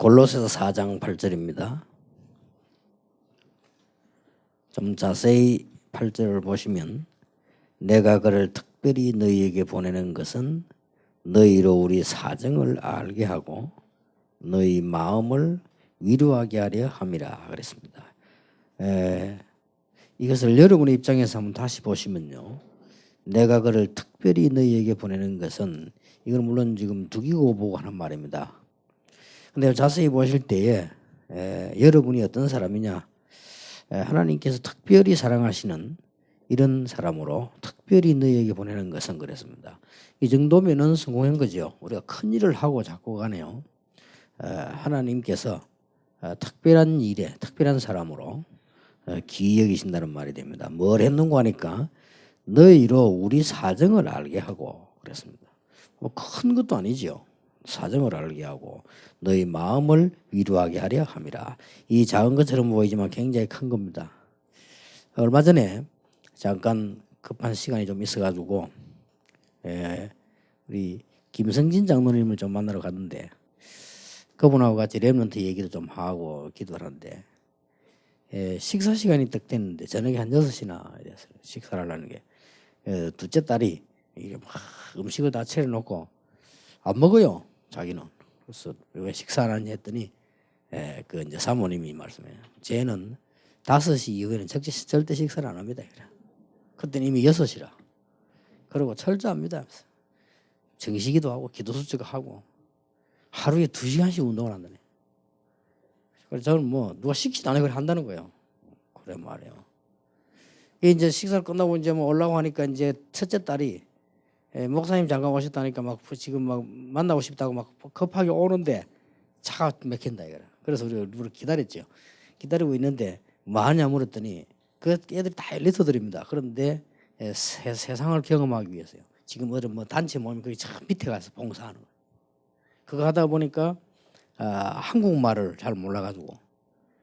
골로새서 4장 8절입니다. 좀 자세히 8절을 보시면 내가 그를 특별히 너희에게 보내는 것은 너희로 우리 사정을 알게 하고 너희 마음을 위로하게 하려 함이라 그랬습니다. 이것을 여러분의 입장에서 한번 다시 보시면요. 내가 그를 특별히 너희에게 보내는 것은 이건 물론 지금 두기고 보고 하는 말입니다. 근데 자세히 보실 때에 여러분이 어떤 사람이냐, 하나님께서 특별히 사랑하시는 이런 사람으로 특별히 너희에게 보내는 것은 그랬습니다. 이 정도면은 성공한 거죠. 우리가 큰 일을 하고 자꾸 가네요. 하나님께서 특별한 일에 특별한 사람으로 귀히 여기신다는 말이 됩니다. 뭘 했는고 하니까 너희로 우리 사정을 알게 하고 그랬습니다. 뭐 큰 것도 아니죠. 사정을 알게 하고 너희 마음을 위로하게 하려 함이라. 이 작은 것처럼 보이지만 굉장히 큰 겁니다. 얼마 전에 잠깐 급한 시간이 좀 있어가지고 우리 김성진 장로님을 좀 만나러 갔는데 그분하고 같이 렘넌트 얘기도 좀 하고 기도를 하는데 식사 시간이 딱 됐는데 저녁에 한 6시나 됐어요. 식사를 하려는 게 둘째 딸이 이게 막 음식을 다 차려놓고 안 먹어요. 자기는. 그래서 왜 식사 안 하냐 했더니 그 이제 사모님이 말씀해요. 쟤는 5시 이후에는 절대 식사를 안 합니다. 그때는 이미 6시라. 그리고 철저합니다. 정시기도 하고 기도수칙도 하고 하루에 2시간씩 운동을 한다네. 그래서 저는 뭐 누가 시키지도 않아요. 그래 한다는 거예요. 그래 말이에요. 이제 식사를 끝나고 이제 뭐 올라오고 하니까 이제 첫째 딸이 목사님 잠깐 오셨다니까 막 지금 막 만나고 싶다고 막 급하게 오는데 차가 막힌다 이거라. 그래서 우리 기다렸죠. 기다리고 있는데 뭐 하냐 물었더니 그 애들이 다 엘리트들입니다. 그런데 세상을 경험하기 위해서요. 지금 어른 뭐 단체 모임 거기 저 밑에 가서 봉사하는 거예요. 그거 하다 보니까 한국말을 잘 몰라가지고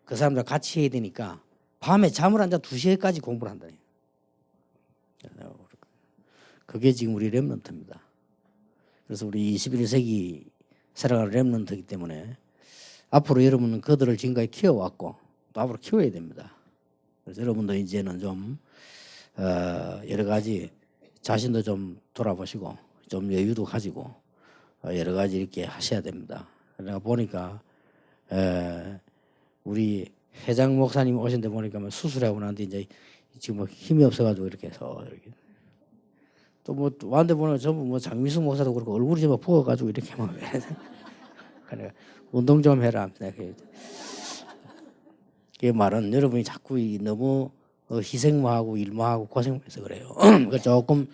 그 사람들 같이 해야 되니까 밤에 잠을 안 자 2시까지 공부를 한다니. 그게 지금 우리 렘넌트입니다. 그래서 우리 21세기 살아가는 렘넌트이기 때문에 앞으로 여러분은 그들을 지금까지 키워왔고 또 앞으로 키워야 됩니다. 그래서 여러분도 이제는 좀 여러 가지 자신도 좀 돌아보시고 좀 여유도 가지고 여러 가지 이렇게 하셔야 됩니다. 내가 보니까 우리 회장 목사님 오신 데 보니까 수술하고 나는데 이제 지금 뭐 힘이 없어가지고 이렇게 해서 이렇게 또 뭐 완데 보면 전부 뭐 장미수 목사도 그렇고 얼굴이 좀 부어가지고 이렇게 막 그래 운동 좀 해라. 그 말은 여러분이 자꾸 너무 희생만 하고 일만 하고 고생해서 그래요. 그 조금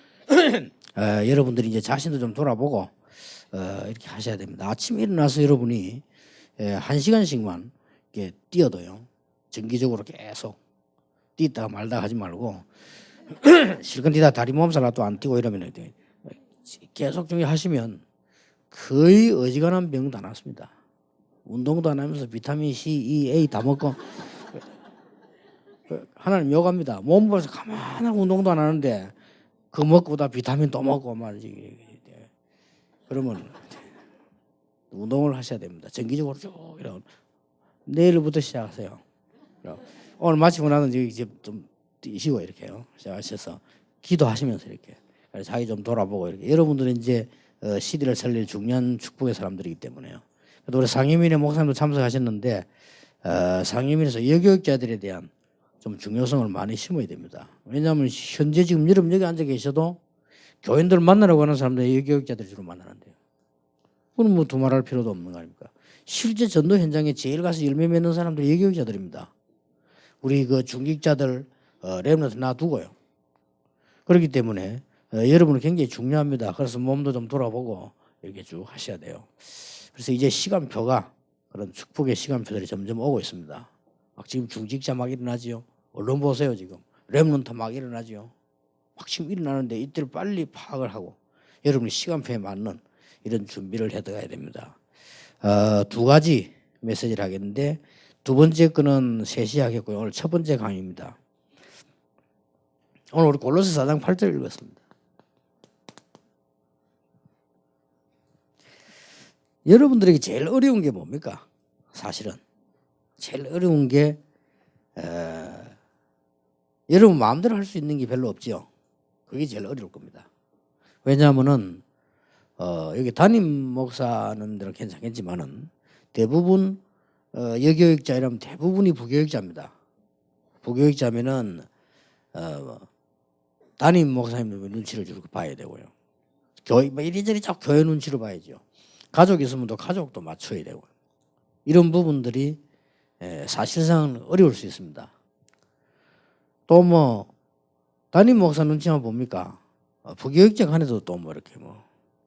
여러분들이 이제 자신도 좀 돌아보고 이렇게 하셔야 됩니다. 아침에 일어나서 여러분이 1시간씩만 이렇게 뛰어도요. 정기적으로 계속 뛰다가 말다 하지 말고 실컷 뛰다 다리 몸살 또 안 뛰고 이러면 계속 좀 하시면 거의 어지간한 병도 안 왔습니다. 운동도 안 하면서 비타민 C, E, A 다 먹고 하나님 욕합니다. 몸 벌써 가만하고 운동도 안 하는데 그거 먹고 다 비타민 또 먹고 말이지. 그러면 운동을 하셔야 됩니다. 정기적으로 쭉 이런 내일부터 시작하세요. 오늘 마치고 나서 이제 좀 뛰시고 이렇게요. 시작하셔서 기도하시면서 이렇게 자기 좀 돌아보고 이렇게 여러분들은 이제 시대를 살릴 중요한 축복의 사람들이기 때문에요. 우리 상임위원회 목사님도 참석하셨는데 상임위에서 여교육자들에 대한 좀 중요성을 많이 심어야 됩니다. 왜냐하면 현재 지금 여러분 여기 앉아 계셔도 교인들 만나러 가는 사람들 여교육자들이 주로 만나는데요. 그건 뭐 두말할 필요도 없는 거 아닙니까? 실제 전도 현장에 제일 가서 열매 맺는 사람들이 여교육자들입니다. 우리 그 중직자들 렘넌트 놔두고요. 그렇기 때문에 여러분은 굉장히 중요합니다. 그래서 몸도 좀 돌아보고 이렇게 쭉 하셔야 돼요. 그래서 이제 시간표가 그런 축복의 시간표들이 점점 오고 있습니다. 막 지금 중직자 막 일어나지요. 언론 보세요 지금. 렘넌트 막 일어나지요. 막 지금 일어나는데 이때를 빨리 파악을 하고 여러분이 시간표에 맞는 이런 준비를 해둬야 됩니다. 2가지 메시지를 하겠는데 두 번째 거는 3시에 하겠고요. 오늘 첫 번째 강의입니다. 오늘 우리 골로새 4장 8절 읽었습니다. 여러분들에게 제일 어려운 게 뭡니까? 사실은 제일 어려운 게 여러분 마음대로 할 수 있는 게 별로 없지요. 그게 제일 어려울 겁니다. 왜냐하면은 여기 담임 목사님들은 괜찮겠지만은 대부분 여교육자 이러면 대부분이 부교육자입니다. 부교육자면은 담임 목사님 눈치를 주고 봐야 되고요. 교회 뭐 이리저리 자꾸 교회 눈치로 봐야죠. 가족 있으면 또 가족도 맞춰야 되고 이런 부분들이 사실상 어려울 수 있습니다. 또 뭐 담임 목사 눈치만 봅니까? 부교육자 간에도 또 뭐 이렇게 뭐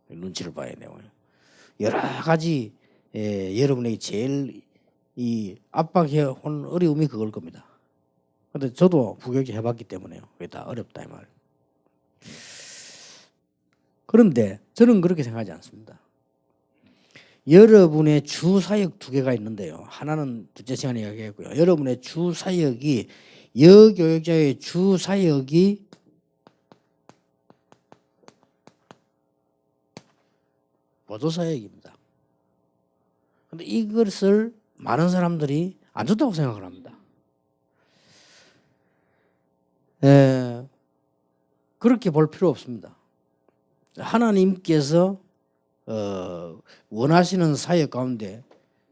눈치를 봐야 되고요. 여러 가지 여러분에게 제일 이 압박해온 어려움이 그걸 겁니다. 근데 저도 부교육자 해봤기 때문에요. 그게 다 어렵다 이 말. 그런데 저는 그렇게 생각하지 않습니다. 여러분의 주 사역 두 개가 있는데요. 하나는 둘째 시간에 이야기했고요. 여러분의 주 사역이 여교육자의 주 사역이 보조 사역입니다. 그런데 이것을 많은 사람들이 안 좋다고 생각을 합니다. 그렇게 볼 필요 없습니다. 하나님께서 원하시는 사역 가운데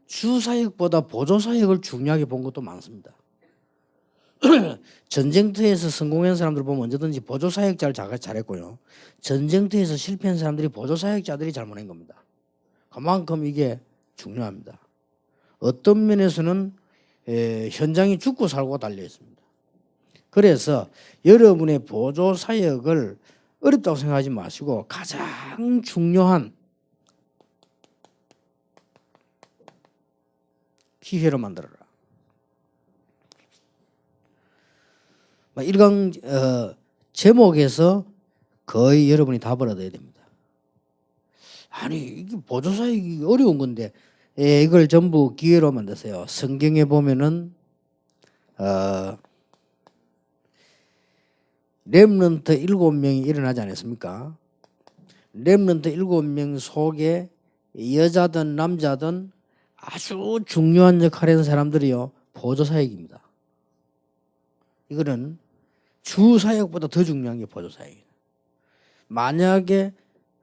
주 사역보다 보조 사역을 중요하게 본 것도 많습니다. 전쟁터에서 성공한 사람들 보면 언제든지 보조 사역자를 잘했고요. 전쟁터에서 실패한 사람들이 보조 사역자들이 잘못한 겁니다. 그만큼 이게 중요합니다. 어떤 면에서는 현장이 죽고 살고 달려 있습니다. 그래서 여러분의 보조 사역을 어렵다고 생각하지 마시고 가장 중요한 기회로 만들어라. 1강 제목에서 거의 여러분이 답을 얻어야 됩니다. 아니 이게 보조 사역이 어려운 건데 이걸 전부 기회로 만드세요. 성경에 보면은 렘넌트 7명이 일어나지 않았습니까? 렘넌트 7명 속에 여자든 남자든 아주 중요한 역할을 하는 사람들이요 보조 사역입니다. 이거는 주 사역보다 더 중요한 게 보조 사역이에요. 만약에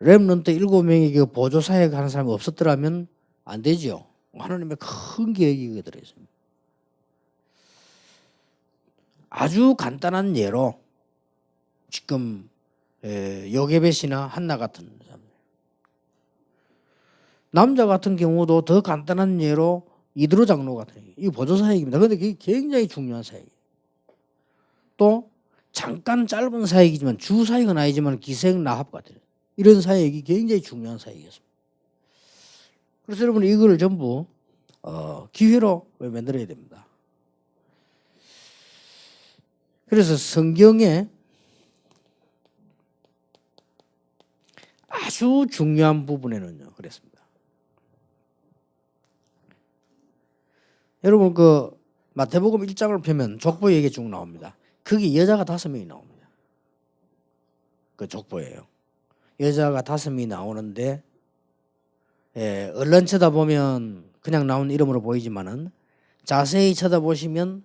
렘넌트 7명이 그 보조 사역하는 사람이 없었더라면 안 되죠. 하나님의 큰 계획이 들어있습니다. 아주 간단한 예로 지금 요게벳이나 한나 같은 사람들, 남자 같은 경우도 더 간단한 예로 이드로 장로 같은 이 보조 사역입니다. 그런데 그게 굉장히 중요한 사역이에요. 또 잠깐 짧은 사역이지만 주 사역은 아니지만 기생 나합 같은 이런 사역이 굉장히 중요한 사역이었습니다. 그래서 여러분 이거를 전부 기회로 만들어야 됩니다. 그래서 성경에 아주 중요한 부분에는요 그랬습니다. 여러분 그 마태복음 1장을 펴면 족보 얘기 쭉 나옵니다. 거기 여자가 5명이 나옵니다. 그 족보예요. 여자가 5명이 나오는데 얼른 쳐다보면 그냥 나온 이름으로 보이지만은 자세히 쳐다보시면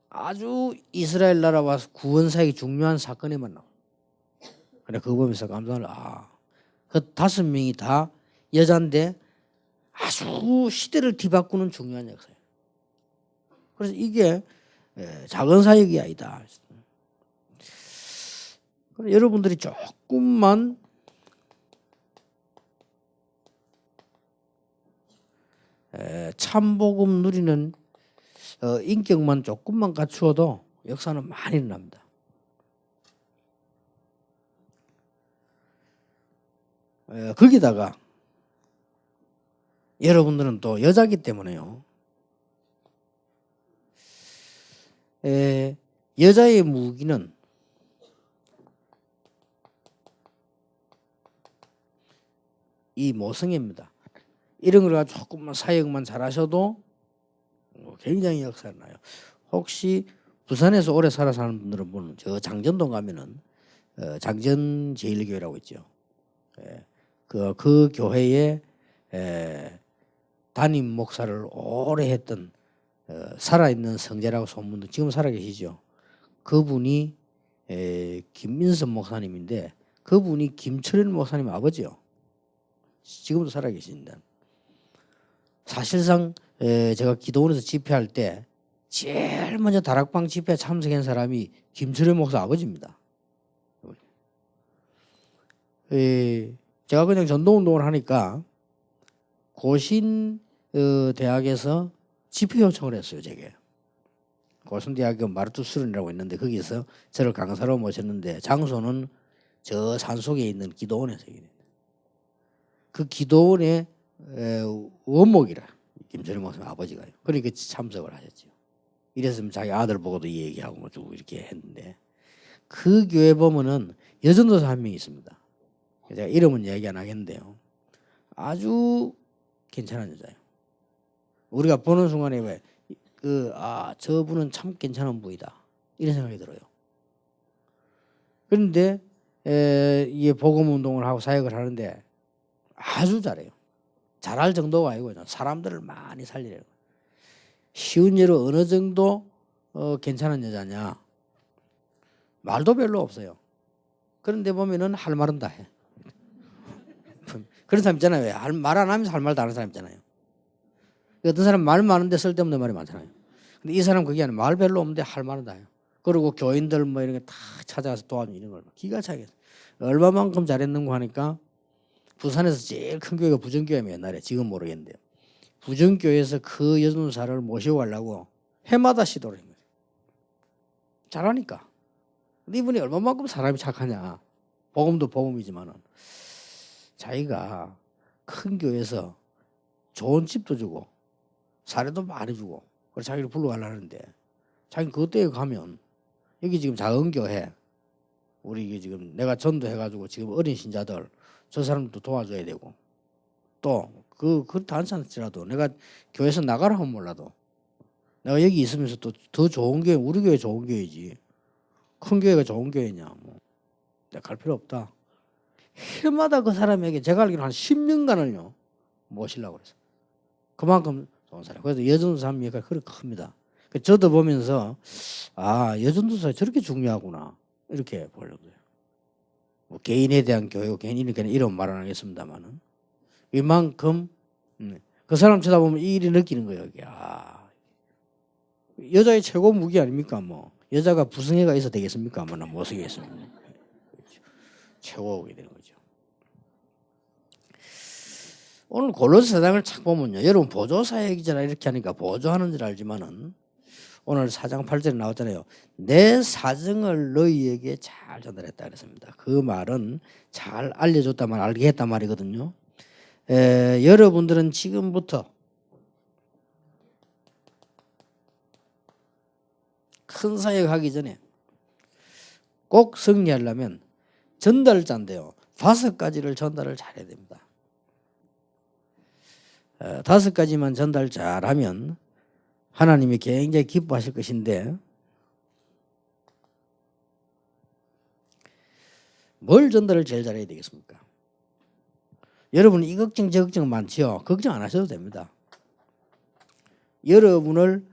아주 이스라엘 나라와 구원 사역이 중요한 사건에만 나와요. 그래 그거 보면서 깜짝 놀라. 그 5명이 다 여자인데 아주 시대를 뒤바꾸는 중요한 역사예요. 그래서 이게 작은 사역이 아니다. 여러분들이 조금만 참복음 누리는 인격만 조금만 갖추어도 역사는 많이 일어납니다. 거기다가 여러분들은 또 여자기 때문에요. 여자의 무기는 이 모성애입니다. 이런 걸 가지고 조금만 사역만 잘하셔도 굉장히 역사가 나요. 혹시 부산에서 오래 살아 사는 분들은 보는 저 장전동 가면은 장전제일교회라고 있죠. 그 교회에 담임 목사를 오래 했던 살아있는 성자라고 소문도 지금 살아계시죠. 그분이 김민선 목사님인데 그분이 김철현 목사님 아버지요. 지금도 살아계신다. 사실상 제가 기도원에서 집회할 때 제일 먼저 다락방 집회에 참석한 사람이 김철현 목사 아버지입니다. 제가 그냥 전도운동을 하니까 고신 대학에서 집회 요청을 했어요. 제게. 고신대학교 마르투스른이라고 있는데 거기서 저를 강사로 모셨는데 장소는 저 산속에 있는 기도원에서 그 기도원의 원목이라 김철현 목사님 아버지가요. 그러니까 참석을 하셨죠. 이랬으면 자기 아들 보고도 얘기하고 쭉 이렇게 했는데 그 교회 보면은 여전도사 한 명이 있습니다. 제가 이름은 얘기 안 하겠는데요. 아주 괜찮은 여자예요. 우리가 보는 순간에 왜 저분은 참 괜찮은 분이다 이런 생각이 들어요. 그런데 이게 복음 운동을 하고 사역을 하는데 아주 잘해요. 잘할 정도가 아니고 사람들을 많이 살리려고. 쉬운 예로 어느 정도 괜찮은 여자냐. 말도 별로 없어요. 그런데 보면은 할 말은 다 해. 그런 사람 있잖아요. 말 안 하면서 할 말도 안 하는 사람 있잖아요. 어떤 사람 말 많은데 쓸데없는 말이 많잖아요. 근데 이 사람 그게 아니라 말 별로 없는데 할 말은 다 해요. 그리고 교인들 뭐 이런 게 다 찾아가서 도와주는 이런 걸 기가 차게 얼마만큼 잘했는고 하니까 부산에서 제일 큰 교회가 부정교회면 옛날에 지금 모르겠는데요. 부정교회에서 그 여전사를 모시고 가려고 해마다 시도를 합니다. 잘하니까. 근데 이분이 얼마만큼 사람이 착하냐. 복음도 복음이지만은 자기가 큰 교회에서 좋은 집도 주고 사례도 많이 주고 그래서 자기를 불러가려는데 자기는 그것 때문에 가면 여기 지금 작은 교회 우리 이게 지금 내가 전도해가지고 지금 어린 신자들 저 사람도 도와줘야 되고 또 그렇다 않지라도 내가 교회에서 나가라 하면 몰라도 내가 여기 있으면서 또 더 좋은 교회 우리 교회 좋은 교회지 큰 교회가 좋은 교회냐 뭐 내가 갈 필요 없다. 해마다 그 사람에게 제가 알기로 한 10년간을요 모시려고 그래서 그만큼 좋은 사람. 그래서 여전도사 한 역할이 그렇게 큽니다. 저도 보면서 여전도사 저렇게 중요하구나 이렇게 보려고 해요. 뭐 개인에 대한 교육, 개인이니까 이런 말 안 하겠습니다만은 이만큼 그 사람 쳐다보면 이 일이 느끼는 거예요. 여자의 최고 무기 아닙니까? 뭐 여자가 부성애가 있어 되겠습니까? 뭐나 못쓰겠습니까? 최고가 되는 거죠. 오늘 골로새 4장을 착 보면요. 여러분 보조사역이잖아 이렇게 하니까 보조하는 줄 알지만은 오늘 4장 8절에 나왔잖아요. 내 사정을 너희에게 잘 전달했다 그랬습니다. 그 말은 잘 알려줬단 말, 알게 했단 말이거든요. 여러분들은 지금부터 큰 사역하기 전에 꼭 승리하려면 전달자인데요. 5가지를 전달을 잘해야 됩니다. 5가지만 전달 잘하면 하나님이 굉장히 기뻐하실 것인데 뭘 전달을 제일 잘해야 되겠습니까? 여러분 이 걱정 저 걱정 많지요. 걱정 안 하셔도 됩니다. 여러분을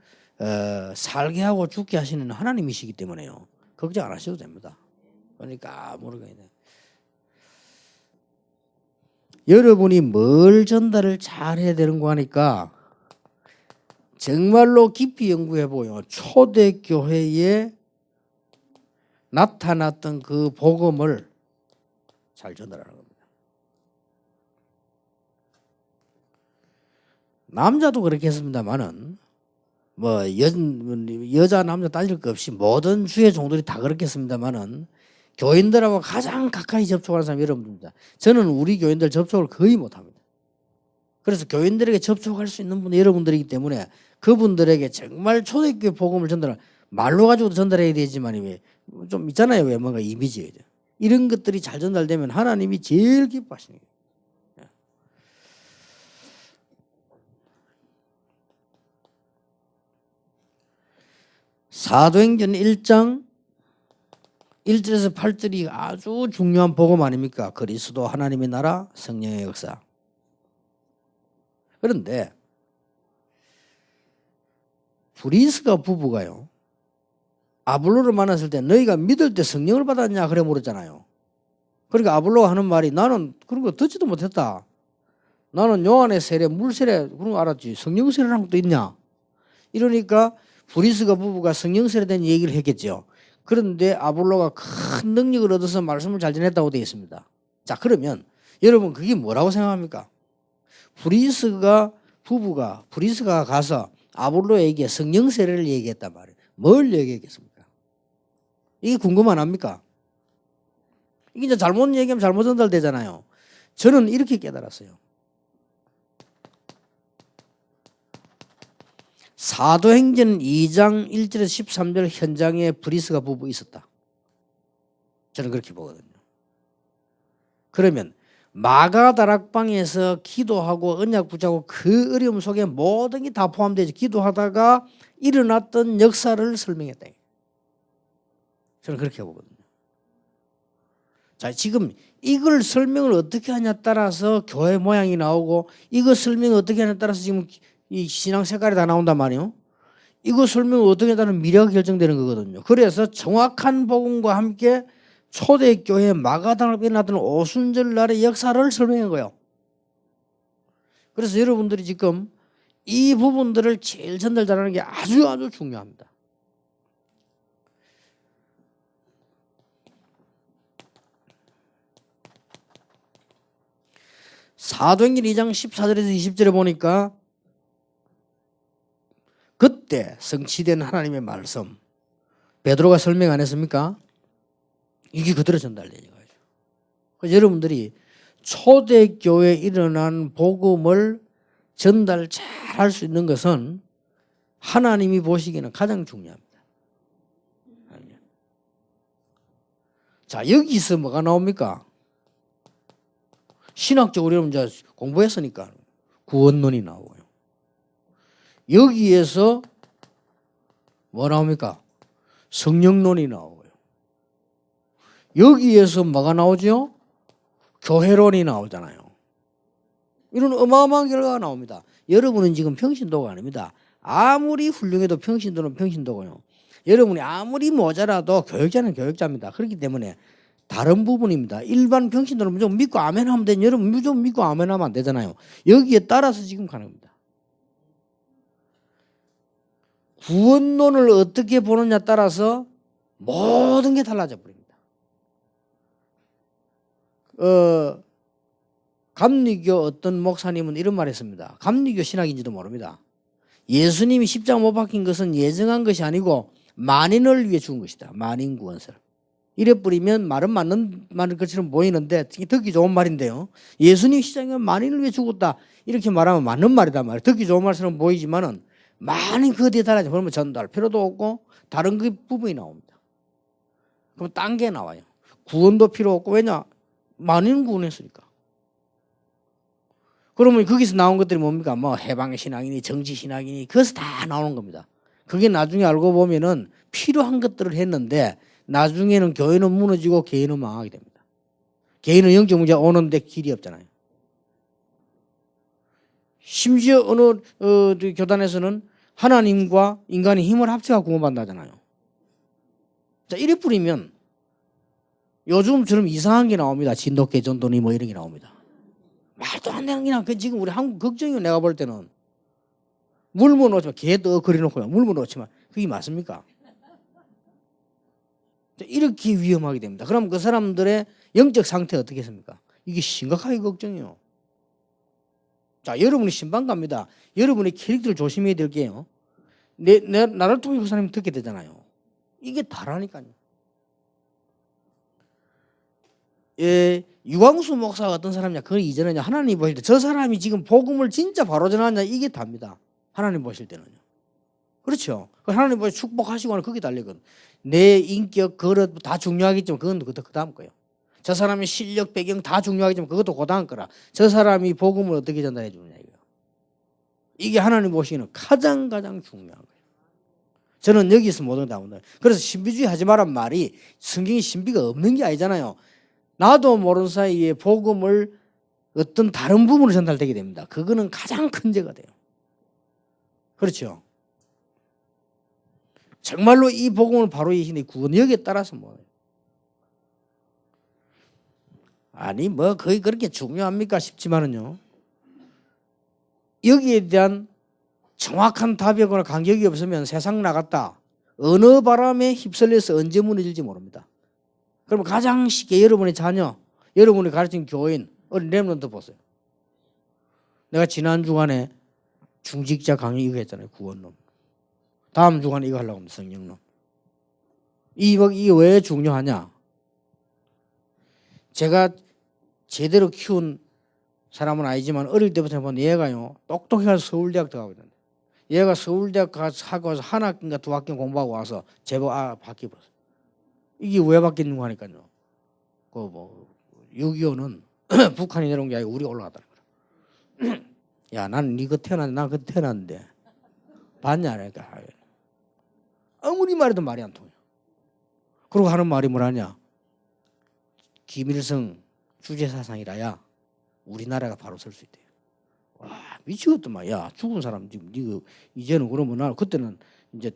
살게 하고 죽게 하시는 하나님이시기 때문에요. 걱정 안 하셔도 됩니다. 그러니까 모르겠네. 여러분이 뭘 전달을 잘해야 되는 거 하니까 정말로 깊이 연구해보요. 초대교회에 나타났던 그 복음을 잘 전달하는 겁니다. 남자도 그렇게 했습니다만은 뭐 여자 남자 따질 것 없이 모든 주의 종들이 다 그렇게 했습니다만은 교인들하고 가장 가까이 접촉하는 사람이 여러분입니다. 저는 우리 교인들 접촉을 거의 못합니다. 그래서 교인들에게 접촉할 수 있는 분이 여러분들이기 때문에 그분들에게 정말 초대교회 복음을 전달할 말로 가지고도 전달해야 되지만 좀 있잖아요. 왜 뭔가 이미지에 이런 것들이 잘 전달되면 하나님이 제일 기뻐하시는 거예요. 사도행전 1장 1절에서 8절이 아주 중요한 복음 아닙니까? 그리스도 하나님의 나라 성령의 역사. 그런데 브리스가 부부가요, 아볼로를 만났을 때 너희가 믿을 때 성령을 받았냐 그래 물었잖아요. 그러니까 아볼로가 하는 말이 나는 그런 거 듣지도 못했다. 나는 요한의 세례, 물 세례 그런 거 알았지. 성령 세례라는 것도 있냐. 이러니까 브리스가 부부가 성령 세례된 얘기를 했겠죠. 그런데 아볼로가 큰 능력을 얻어서 말씀을 잘 전했다고 되어 있습니다. 자, 그러면 여러분 그게 뭐라고 생각합니까? 브리스가 가서 아볼로에게 성령 세례를 얘기했단 말이에요. 뭘 얘기했겠습니까? 이게 궁금 안 합니까? 이게 이제 잘못 얘기하면 잘못 전달되잖아요. 저는 이렇게 깨달았어요. 사도행전 2장 1절에서 13절 현장에 브리스가 부부 있었다. 저는 그렇게 보거든요. 그러면 마가다락방에서 기도하고 언약 붙잡고 그 어려움 속에 모든 게 다 포함되어 기도하다가 일어났던 역사를 설명했다. 저는 그렇게 보거든요. 자, 지금 이걸 설명을 어떻게 하냐에 따라서 교회 모양이 나오고 이거 설명을 어떻게 하냐에 따라서 지금 이 신앙 색깔이 다 나온단 말이에요. 이거 설명을 어떻게 하냐는 미래가 결정되는 거거든요. 그래서 정확한 복음과 함께 초대교회 마가다락방에 일어났던 오순절 날의 역사를 설명한 거예요. 그래서 여러분들이 지금 이 부분들을 제일 전달 잘하는 게 아주 중요합니다. 사도행전 2장 14절에서 20절에 보니까 그때 성취된 하나님의 말씀 베드로가 설명 안 했습니까? 이게 그대로 전달되는 거죠. 그래서 여러분들이 초대교회에 일어난 복음을 전달 잘 할 수 있는 것은 하나님이 보시기에는 가장 중요합니다. 자, 여기서 뭐가 나옵니까? 신학적으로 여러분 이제 공부했으니까 구원론이 나오고요. 여기에서 뭐 나옵니까? 성령론이 나오고요. 여기에서 뭐가 나오죠? 교회론이 나오잖아요. 이런 어마어마한 결과가 나옵니다. 여러분은 지금 평신도가 아닙니다. 아무리 훌륭해도 평신도는 평신도고요. 여러분이 아무리 모자라도 교육자는 교육자입니다. 그렇기 때문에 다른 부분입니다. 일반 평신도는 무조건 믿고 아멘 하면 되는, 여러분 무조건 믿고 아멘 하면 안 되잖아요. 여기에 따라서 지금 가는 겁니다. 구원론을 어떻게 보느냐에 따라서 모든 게 달라져 버립니다. 감리교 어떤 목사님은 이런 말 했습니다. 감리교 신학인지도 모릅니다. 예수님이 십자가 못 박힌 것은 예정한 것이 아니고 만인을 위해 죽은 것이다. 만인 구원설. 이래 뿌리면 말은 맞는 말 것처럼 보이는데 듣기 좋은 말인데요. 예수님이 십자가에 만인을 위해 죽었다. 이렇게 말하면 맞는 말이다 말이에요. 듣기 좋은 말처럼 보이지만은 많이 그 뒤에 달라져. 그러면 전달 필요도 없고 다른 그 부분이 나옵니다. 그럼 딴 게 나와요. 구원도 필요 없고, 왜냐? 만인 구원했으니까. 그러면 거기서 나온 것들이 뭡니까? 뭐 해방의 신앙이니 정치 신앙이니 그것이 다 나오는 겁니다. 그게 나중에 알고 보면은 필요한 것들을 했는데 나중에는 교회는 무너지고 개인은 망하게 됩니다. 개인은 영적 문제가 오는데 길이 없잖아요. 심지어 어느 교단에서는 하나님과 인간이 힘을 합쳐서 구원받는다잖아요. 자, 이래 뿌리면 요즘처럼 이상한 게 나옵니다. 진돗개 전도니 뭐 이런 게 나옵니다. 말도 안 되는 게 나. 지금 우리 한국 걱정이요. 내가 볼 때는 물면 놓지만 개도 그려놓고요. 물면 놓지만 그게 맞습니까? 이렇게 위험하게 됩니다. 그럼 그 사람들의 영적 상태 어떻게 했습니까? 이게 심각하게 걱정이요. 자, 여러분이 신방갑니다. 여러분의 캐릭터를 조심해야 될 게요. 나를 통해 그 사람이 듣게 되잖아요. 이게 다라니까요. 유광수 목사 어떤 사람이냐, 그 이전에냐, 하나님 보실 때 저 사람이 지금 복음을 진짜 바로 전하냐, 이게 답니다. 하나님 보실 때는요. 그렇죠. 하나님 보실 때 축복하시고 하는 그게 달리거든. 내 인격, 그릇 다 중요하겠지만 그건 그 다음 거예요. 저 사람의 실력, 배경 다 중요하겠지만 그것도 그 다음 거라. 저 사람이 복음을 어떻게 전달해 주느냐, 이거. 이게 하나님 보시기에는 가장 중요한 거예요. 저는 여기서 모든 다 온다. 그래서 신비주의 하지 말란 말이 성경에 신비가 없는 게 아니잖아요. 나도 모르는 사이에 복음을 어떤 다른 부분으로 전달되게 됩니다. 그거는 가장 큰 죄가 돼요. 그렇죠. 정말로 이 복음을 바로 이시니 구원 여기에 따라서 뭐 아니 뭐 거의 그렇게 중요합니까 싶지만은요. 여기에 대한 정확한 답이거나 간격이 없으면 세상 나갔다 어느 바람에 휩쓸려서 언제 무너질지 모릅니다. 그럼 가장 쉽게 여러분의 자녀, 여러분이 가르친 교인, 어린 렘넌트 보세요. 내가 지난 주간에 중직자 강의 이거 했잖아요. 구원론. 다음 주간에 이거 하려고 합니다. 성령론. 이게 왜 중요하냐? 제가 제대로 키운 사람은 아니지만 어릴 때부터 보면 얘가요 똑똑해서 서울대학 들어가고 있는데 얘가 서울대학 가서 하고 와서 한 학기인가 두 학기 공부하고 와서 제법 바뀌었어요. 이게 왜 바뀌는 거 하니까요. 그 뭐 6.25는 북한이 내려온 게 아니고 우리가 올라갔다는 거야. 야, 나는 니가 태어났는데 난 그때 태어났는데 봤냐? 그러니까 아무리 말해도 말이 안 통해요. 그리고 하는 말이 뭐라냐? 김일성 주제사상이라야 우리나라가 바로 설 수 있대요. 와, 미치겠더만. 야, 죽은 사람 지금 니가 이제는 그러면 나 그때는 이제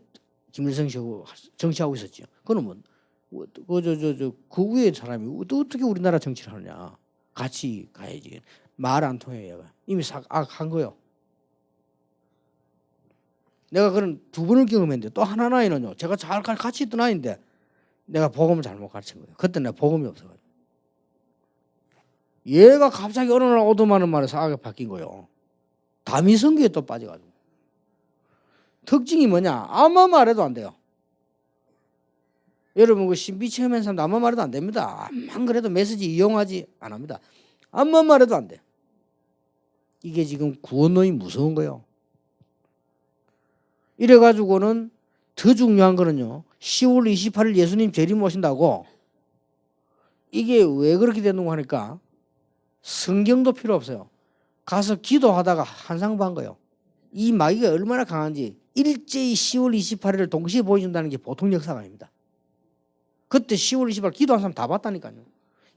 김일성 씨하고 정치하고 있었지요. 그러면 그 위에 사람이 어떻게 우리나라 정치를 하느냐? 같이 가야지. 말 안 통해요. 얘가 이미 한 거요. 내가 그런 두 번을 경험했는데 또 하나 나이는요. 제가 잘 같이 있던 아이인데 내가 복음을 잘못 가르친 거예요. 그때 내가 복음이 없어가지고. 얘가 갑자기 어느 날 오도마는 말에 사악하게 바뀐 거예요. 다미성교에 또 빠져가지고. 특징이 뭐냐? 아무 말해도 안 돼요. 여러분 그 신비 체험한 사람도 아무 말해도 안 됩니다. 안 그래도 메시지 이용하지 안 합니다. 아무 말해도 안 돼. 이게 지금 구원론이 무서운 거예요. 이래가지고는 더 중요한 거는요. 10월 28일 예수님 재림 오신다고 이게 왜 그렇게 되는 거 하니까 성경도 필요 없어요. 가서 기도하다가 한상반 거예요. 이 마귀가 얼마나 강한지 일제히 10월 28일을 동시에 보여준다는 게 보통 역사가 아닙니다. 그때 10월 28일 기도한 사람 다 봤다니까요.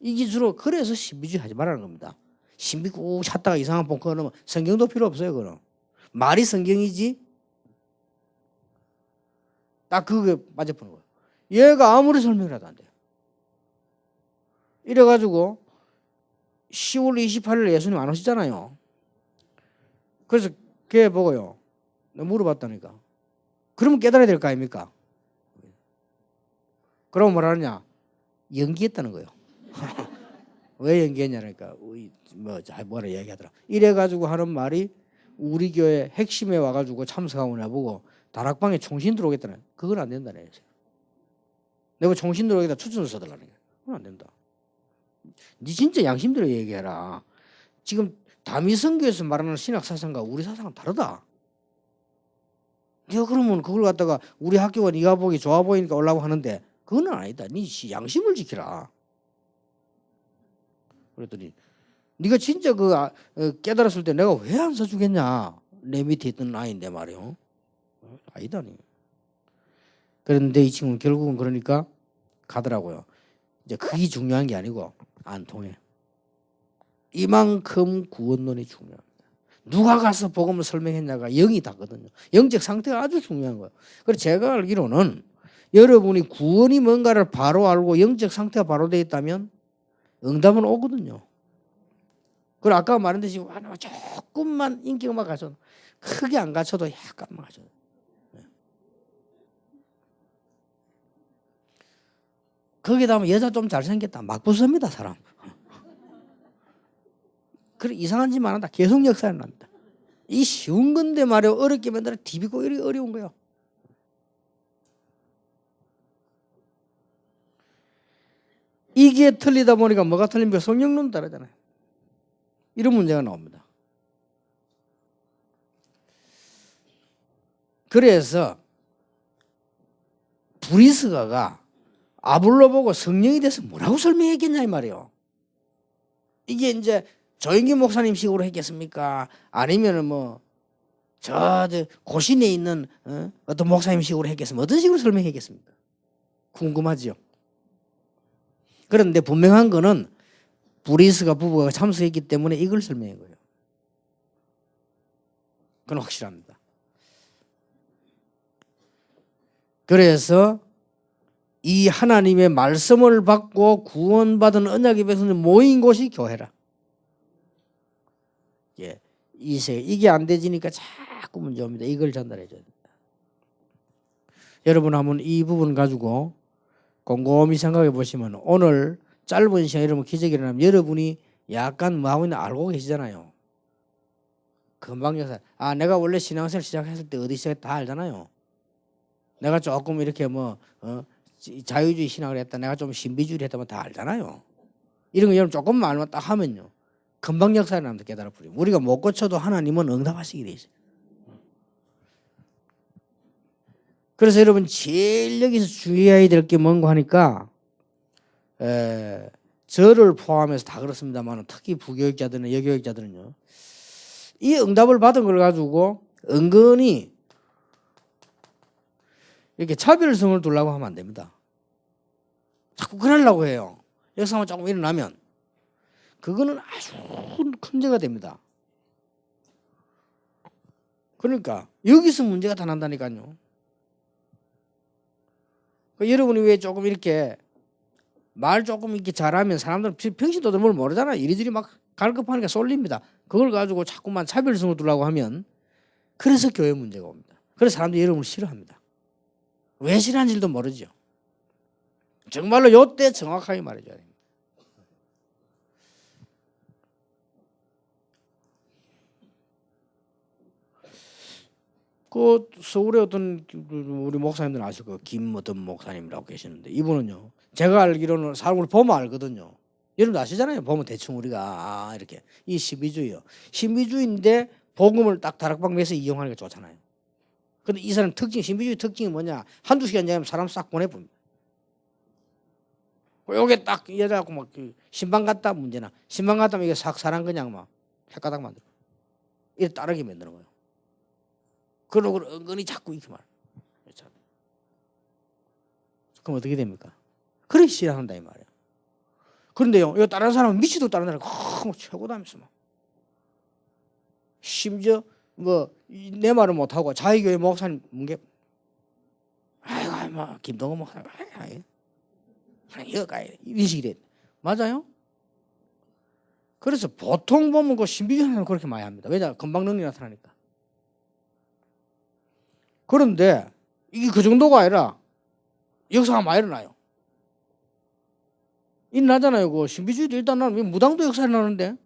이게 주로 그래서 신비주의 하지 말라는 겁니다. 신비 꼭 찾다가 이상한 본 그러면 성경도 필요 없어요. 그럼 말이 성경이지 딱 그게 빠져보는 거예요. 얘가 아무리 설명을 해도 안 돼요. 이래가지고 10월 28일 예수님 안 오시잖아요. 그래서 걔 보고요. 내가 물어봤다니까. 그러면 깨달아야 될 거 아닙니까? 그러면 뭐라느냐? 연기했다는 거예요. 왜 연기했냐니까. 뭐라 얘기하더라. 이래가지고 하는 말이 우리 교회 핵심에 와가지고 참석하고 나보고 다락방에 총신 들어오겠다는 그건 안 된다네. 내가 총신 들어오겠다 추천을 써달라는 거야. 그건 안 된다. 니 진짜 양심대로 얘기해라. 지금 다미성교에서 말하는 신학 사상과 우리 사상은 다르다. 네가 그러면 그걸 갖다가 우리 학교가 네가 보기 좋아 보이니까 올라고 하는데 그건 아니다. 니 양심을 지키라. 그랬더니 네가 진짜 깨달았을 때 내가 왜 안 써주겠냐. 내 밑에 있던 아이인데 말이요. 아니다니. 그런데 이 친구는 결국은 그러니까 가더라고요. 이제 그게 중요한 게 아니고 안 통해. 이만큼 구원론이 중요합니다. 누가 가서 복음을 설명했냐가 영이 다거든요. 영적 상태가 아주 중요한 거예요. 그래서 제가 알기로는 여러분이 구원이 뭔가를 바로 알고 영적 상태가 바로 되어 있다면 응답은 오거든요. 그리고 아까 말한 듯이 조금만 인격만 갖춰도 크게 안 갖춰도 약간만 갖춰도 거기다 하면 여자 좀 잘생겼다 막 부숩니다 사람. 그래 이상한 짓만 한다 계속 역사를 납니다. 이 쉬운 건데 말이야 어렵게 만들어 디비고 어려운 거예요. 이게 틀리다 보니까 뭐가 틀립니까? 성령론 다르잖아요. 이런 문제가 나옵니다. 그래서 브리스가가 아볼로 보고 성령이 돼서 뭐라고 설명했겠냐 이 말이에요. 이게 이제 조영기 목사님 식으로 했겠습니까? 아니면은 저 고신에 있는 어떤 목사님 식으로 했겠습니까? 어떤 식으로 설명했겠습니까? 궁금하죠. 그런데 분명한 거는 브리스가 부부가 참석했기 때문에 이걸 설명한 거예요. 그건 확실합니다. 그래서 이 하나님의 말씀을 받고 구원받은 언약의 백성들 모인 곳이 교회라. 예, 이게 안 되지니까 자꾸 문제 옵니다. 이걸 전달해 줘야 됩니다. 여러분 한번 이 부분 가지고 곰곰이 생각해 보시면 오늘 짧은 시간에 여러분 기적이 일어나면 여러분이 약간 마음이 알고 계시잖아요. 금방 역사. 내가 원래 신앙생활 시작했을 때 어디 시작했다 다 알잖아요. 내가 조금 이렇게 자유주의 신앙을 했다. 내가 좀 신비주의를 했다면 다 알잖아요. 이런 거 여러분 조금만 알면 딱 하면요. 금방 역사에 나면 깨달아 버려요. 우리가 못 고쳐도 하나님은 응답하시게 돼 있어요. 그래서 여러분 제일 여기서 주의해야 될 게 뭔가 하니까 저를 포함해서 다 그렇습니다만 특히 부교육자들은 여교육자들은요. 이 응답을 받은 걸 가지고 은근히 이렇게 차별성을 두려고 하면 안 됩니다. 자꾸 그러려고 해요. 역사가 조금 일어나면 그거는 아주 큰 죄가 됩니다. 그러니까 여기서 문제가 다 난다니까요. 여러분이 왜 조금 이렇게 말 조금 이렇게 잘하면 사람들은 병신도들 뭘 모르잖아요. 이리저리 막 갈급하니까 쏠립니다. 그걸 가지고 자꾸만 차별성을 두려고 하면 그래서 교회 문제가 옵니다. 그래서 사람들이 여러분을 싫어합니다. 왜 싫어하는지도 모르죠. 정말로 요때 정확하게 말해줘야 됩니다. 그 서울에 어떤 우리 목사님들 아실 거예요. 김 어떤 목사님이라고 계시는데 이분은요. 제가 알기로는 사람을 보면 알거든요. 여러분 아시잖아요. 보면 대충 우리가 이렇게 이 신비주의요. 신비주의인데 복음을 딱 다락방 매서 이용하니까 좋잖아요. 근데 이 사람 신비주의 특징이 뭐냐? 한두 시간 지나면 사람 싹 보내봅니다. 요게 딱 이래갖고 막 신방 갔다 문제나 신방 갔다면 이게 싹 사람 그냥 막 헷가닥 만들어. 이래 따르게 만드는 거예요. 그러고 은근히 자꾸 이렇게 말해요. 그럼 어떻게 됩니까? 그렇게 싫어한다 이 말이야. 그런데요, 이거 다른 사람은 미치도 다른 사람 최고다면서 막. 심지어 내 말을 못 하고 자기교회 목사님 문개, 아이고 김동건 목사님, 여기가 이런 식이 돼. 맞아요? 그래서 보통 보면 그 신비주의 사람 그렇게 많이 합니다. 왜냐? 금방 능력이 나타나니까. 그런데 이게 그 정도가 아니라 역사가 많이 일어나요. 일어나잖아요. 그 신비주의도 일단 나는 무당도 역사 일어나는데.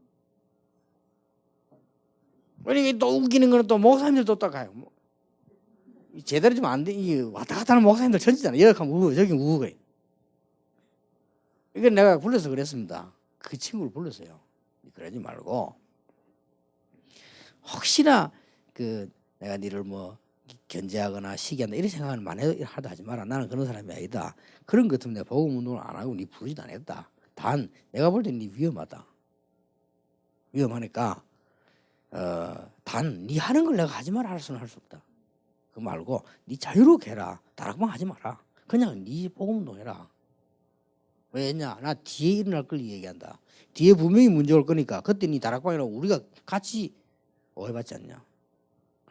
왜 이게 또 웃기는 거는 또 목사님들도 또 가요. 제대로 좀 안 돼. 이게 왔다 갔다 하는 목사님들 천지잖아요. 여기 가면 우고, 저기 우고. 이건 내가 불러서 그랬습니다. 그 친구를 불렀어요. 그러지 말고 혹시나 내가 니를 견제하거나 시기한다 이런 생각을 많이 하다 하지 마라. 나는 그런 사람이 아니다. 그런 것 같으면 내가 복음 운동을 안 하고 니 부르지도 안 했다. 단 내가 볼 땐 니 위험하다. 위험하니까 단 니 하는 걸 내가 하지 마라 할 수는 할 수 없다. 그거 말고 니 자유롭게 해라. 다락방 하지 마라. 그냥 니 복음 운동해라. 왜냐? 나 뒤에 일어날 걸 얘기한다. 뒤에 분명히 문제 올 거니까 그때 니 다락방이라고 우리가 같이 오해받지 않냐.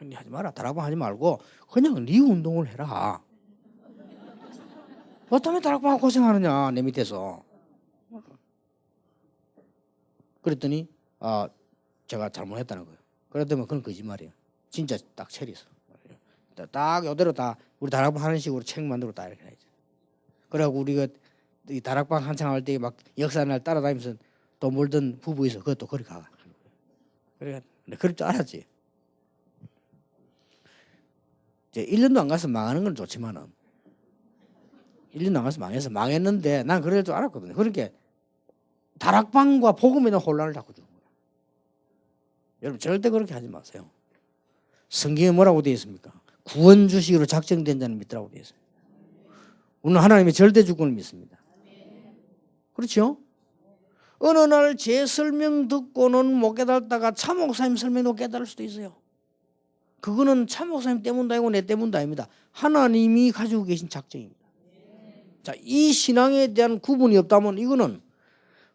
니 하지 마라. 다락방 하지 말고 그냥 니 운동을 해라. 어쩌면 다락방 고생하느냐 내 밑에서. 그랬더니 제가 잘못했다는 거예요. 그랬더니 그건 거짓말이에요. 진짜 딱 체리서. 딱 이대로 다 우리 다락방 하는 식으로 책 만들고 딱 이렇게 해야지. 그래갖고 우리가 이 다락방 한창 할 때 막 역사날 따라다니면서 또 몰던 부부 있어. 그것도 거리 가. 그래, 그럴 줄 알았지. 이제 1년도 안 가서 망하는 건 좋지만은 1년도 안 가서 망했는데 난 그럴 줄 알았거든요. 그러니까 다락방과 복음에 대한 혼란을 자꾸 주는 거예요. 여러분 절대 그렇게 하지 마세요. 성경에 뭐라고 되어 있습니까? 구원 주식으로 작정된 자는 믿더라고 되어 있어요. 우리는 하나님의 절대 주권을 믿습니다. 그렇죠? 어느 날 제 설명 듣고는 못 깨달다가 차 목사님 설명도 깨달을 수도 있어요. 그거는 차 목사님 때문도 아니고 내 때문도 아닙니다. 하나님이 가지고 계신 작정입니다. 자, 이 신앙에 대한 구분이 없다면 이거는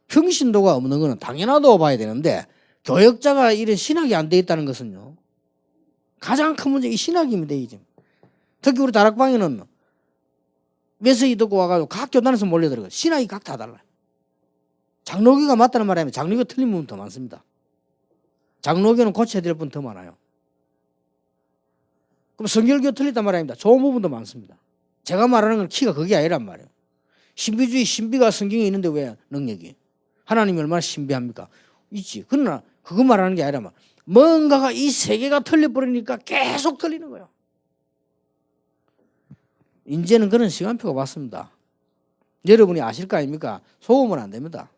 평신도가 없는 거는 당연하다고 봐야 되는데 교역자가 이런 신학이 안 돼 있다는 것은요. 가장 큰 문제가 이 신학입니다. 이제. 특히 우리 다락방에는 메시지 듣고 와가지고 각 교단에서 몰려들어요. 신학이 각 다 달라요. 장로교가 맞다는 말이 아니면 장로교 틀린 부분 더 많습니다. 장로교는 고쳐야 될 부분 더 많아요. 그럼 성결교 틀렸단 말이 아닙니다. 좋은 부분도 많습니다. 제가 말하는 건 키가 그게 아니란 말이에요. 신비주의, 신비가 성경에 있는데 왜 능력이? 하나님이 얼마나 신비합니까? 있지. 그러나 그거 말하는 게 아니라 뭔가가 이 세계가 틀려버리니까 계속 틀리는 거예요. 이제는 그런 시간표가 왔습니다. 여러분이 아실 거 아닙니까? 속으면 안 됩니다.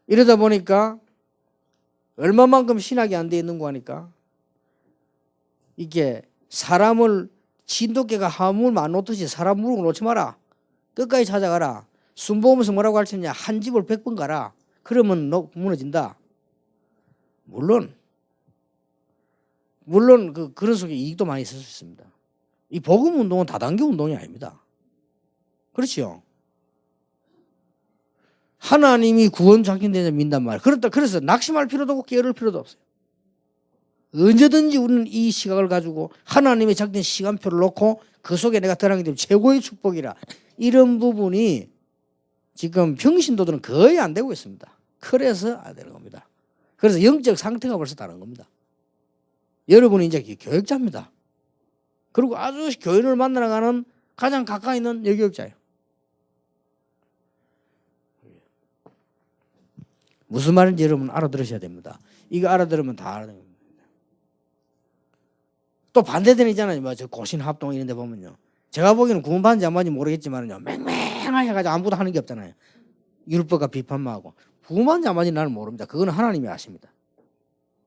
이러다 보니까 얼마만큼 신학이 안 돼 있는 거 하니까 이게 사람을 진돗개가 화물 안 놓듯이 사람 물고 놓지 마라. 끝까지 찾아가라. 순보면서 뭐라고 가르쳤냐? 한 집을 100번 가라. 그러면 너 무너진다. 물론 그런 속에 이익도 많이 있을 수 있습니다. 이 복음 운동은 다단계 운동이 아닙니다. 그렇죠? 하나님이 구원 작정되자 민단 말이에요. 그래서 낙심할 필요도 없고 게으를 필요도 없어요. 언제든지 우리는 이 시각을 가지고 하나님의 작정된 시간표를 놓고 그 속에 내가 들어가게 되면 최고의 축복이라. 이런 부분이 지금 평신도들은 거의 안 되고 있습니다. 그래서 안 되는 겁니다. 그래서 영적 상태가 벌써 다른 겁니다. 여러분이 이제 교역자입니다. 그리고 아주 교인을 만나러 가는 가장 가까이 있는 여교역자예요. 무슨 말인지 여러분 알아들으셔야 됩니다. 이거 알아들으면 다 알아듣는 겁니다. 또 반대되는 있잖아요. 뭐 저 고신합동 이런 데 보면요. 제가 보기에는 구원받는지 안 받는지 모르겠지만요. 맹맹하게 해가지고 아무도 하는 게 없잖아요. 율법과 비판만 하고. 구원받는지 안 받는지 나는 모릅니다. 그거는 하나님이 아십니다.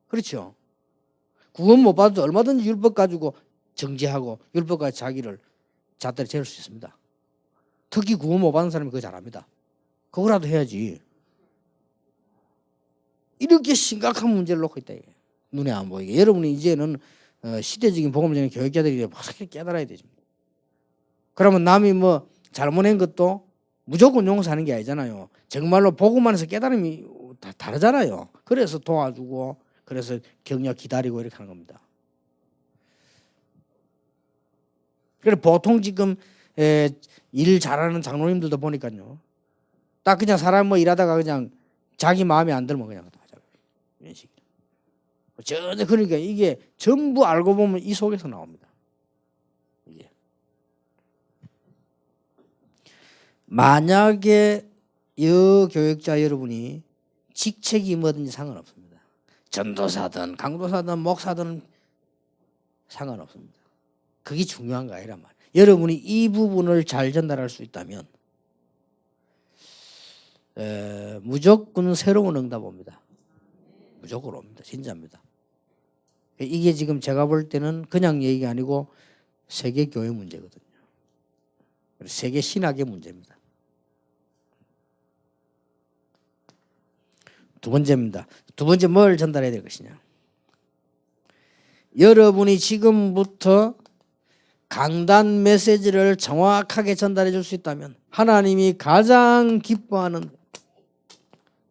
그렇죠? 구원 못 받아도 얼마든지 율법 가지고 정죄하고 율법과 자기를 잣대로 재울 수 있습니다. 특히 구원 못 받는 사람이 그거 잘합니다. 그거라도 해야지. 이렇게 심각한 문제를 놓고 있다. 이게. 눈에 안 보이게. 여러분이 이제는 시대적인 복음적인 교육자들이 확실히 깨달아야 되죠. 그러면 남이 뭐 잘못한 것도 무조건 용서하는 게 아니잖아요. 정말로 복음 안에서 깨달음이 다 다르잖아요. 그래서 도와주고 그래서 격려 기다리고 이렇게 하는 겁니다. 그래서 보통 지금 일 잘하는 장로님들도 보니까요. 딱 그냥 사람 뭐 일하다가 그냥 자기 마음에 안 들면 그냥 이런 식이에요. 전혀 그러니까 이게 전부 알고 보면 이 속에서 나옵니다. 이게. 만약에 여교역자 여러분이 직책이 뭐든지 상관없습니다. 전도사든 강도사든 목사든 상관없습니다. 그게 중요한 거 아니란 말이에요. 여러분이 이 부분을 잘 전달할 수 있다면 무조건 새로운 응답 옵니다. 무조건 옵니다. 진짜입니다. 이게 지금 제가 볼 때는 그냥 얘기가 아니고 세계 교회 문제거든요. 세계 신학의 문제입니다. 두 번째입니다. 두 번째 뭘 전달해야 될 것이냐. 여러분이 지금부터 강단 메시지를 정확하게 전달해 줄 수 있다면 하나님이 가장 기뻐하는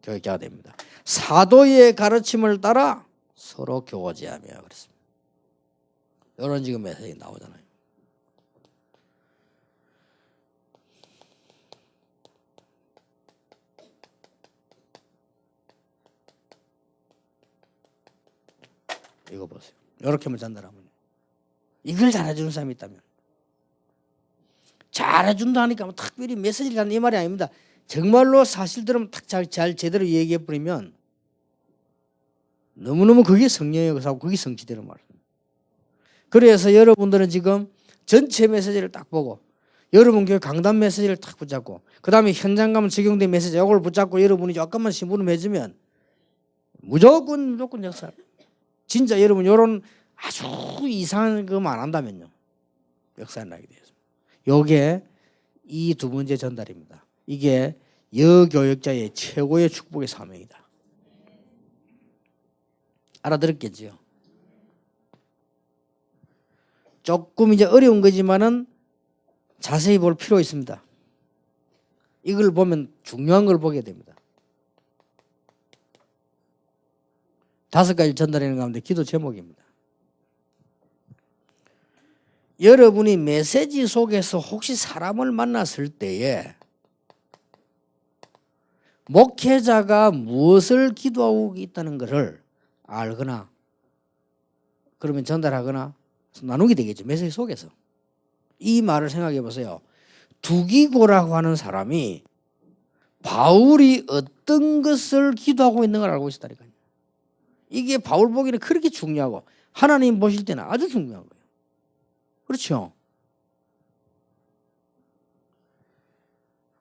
교육자가 됩니다. 사도의 가르침을 따라 서로 교제하며 그랬습니다. 이런 지금 메시지 나오잖아요. 이거 보세요. 이렇게만 전달하면 이걸 잘해주는 사람이 있다면 잘해준다 하니까 뭐 특별히 메시지를 하는 이 말이 아닙니다. 정말로 사실대로 딱 잘 제대로 얘기해버리면 너무너무 그게 성령의 것하고 그게 성취되는 말입니다. 그래서 여러분들은 지금 전체 메시지를 딱 보고 여러분 교회 강단 메시지를 딱 붙잡고 그 다음에 현장 가면 적용된 메시지 이걸 붙잡고 여러분이 조금만 심부름해주면 무조건 역사. 진짜 여러분 이런 아주 이상한 것만 안 한다면요. 역사에 나게 되었습니다. 이게 이 두 번째 전달입니다. 이게 여교역자의 최고의 축복의 사명이다. 알아들었겠지요? 조금 이제 어려운 거지만은 자세히 볼 필요 있습니다. 이걸 보면 중요한 걸 보게 됩니다. 5가지 전달하는 가운데 기도 제목입니다. 여러분이 메시지 속에서 혹시 사람을 만났을 때에 목회자가 무엇을 기도하고 있다는 것을 알거나 그러면 전달하거나 나누게 되겠죠. 메시지 속에서. 이 말을 생각해 보세요. 두기고라고 하는 사람이 바울이 어떤 것을 기도하고 있는 걸 알고 있었다니까요. 이게 바울 보기에는 그렇게 중요하고 하나님 보실 때는 아주 중요한 거예요. 그렇죠?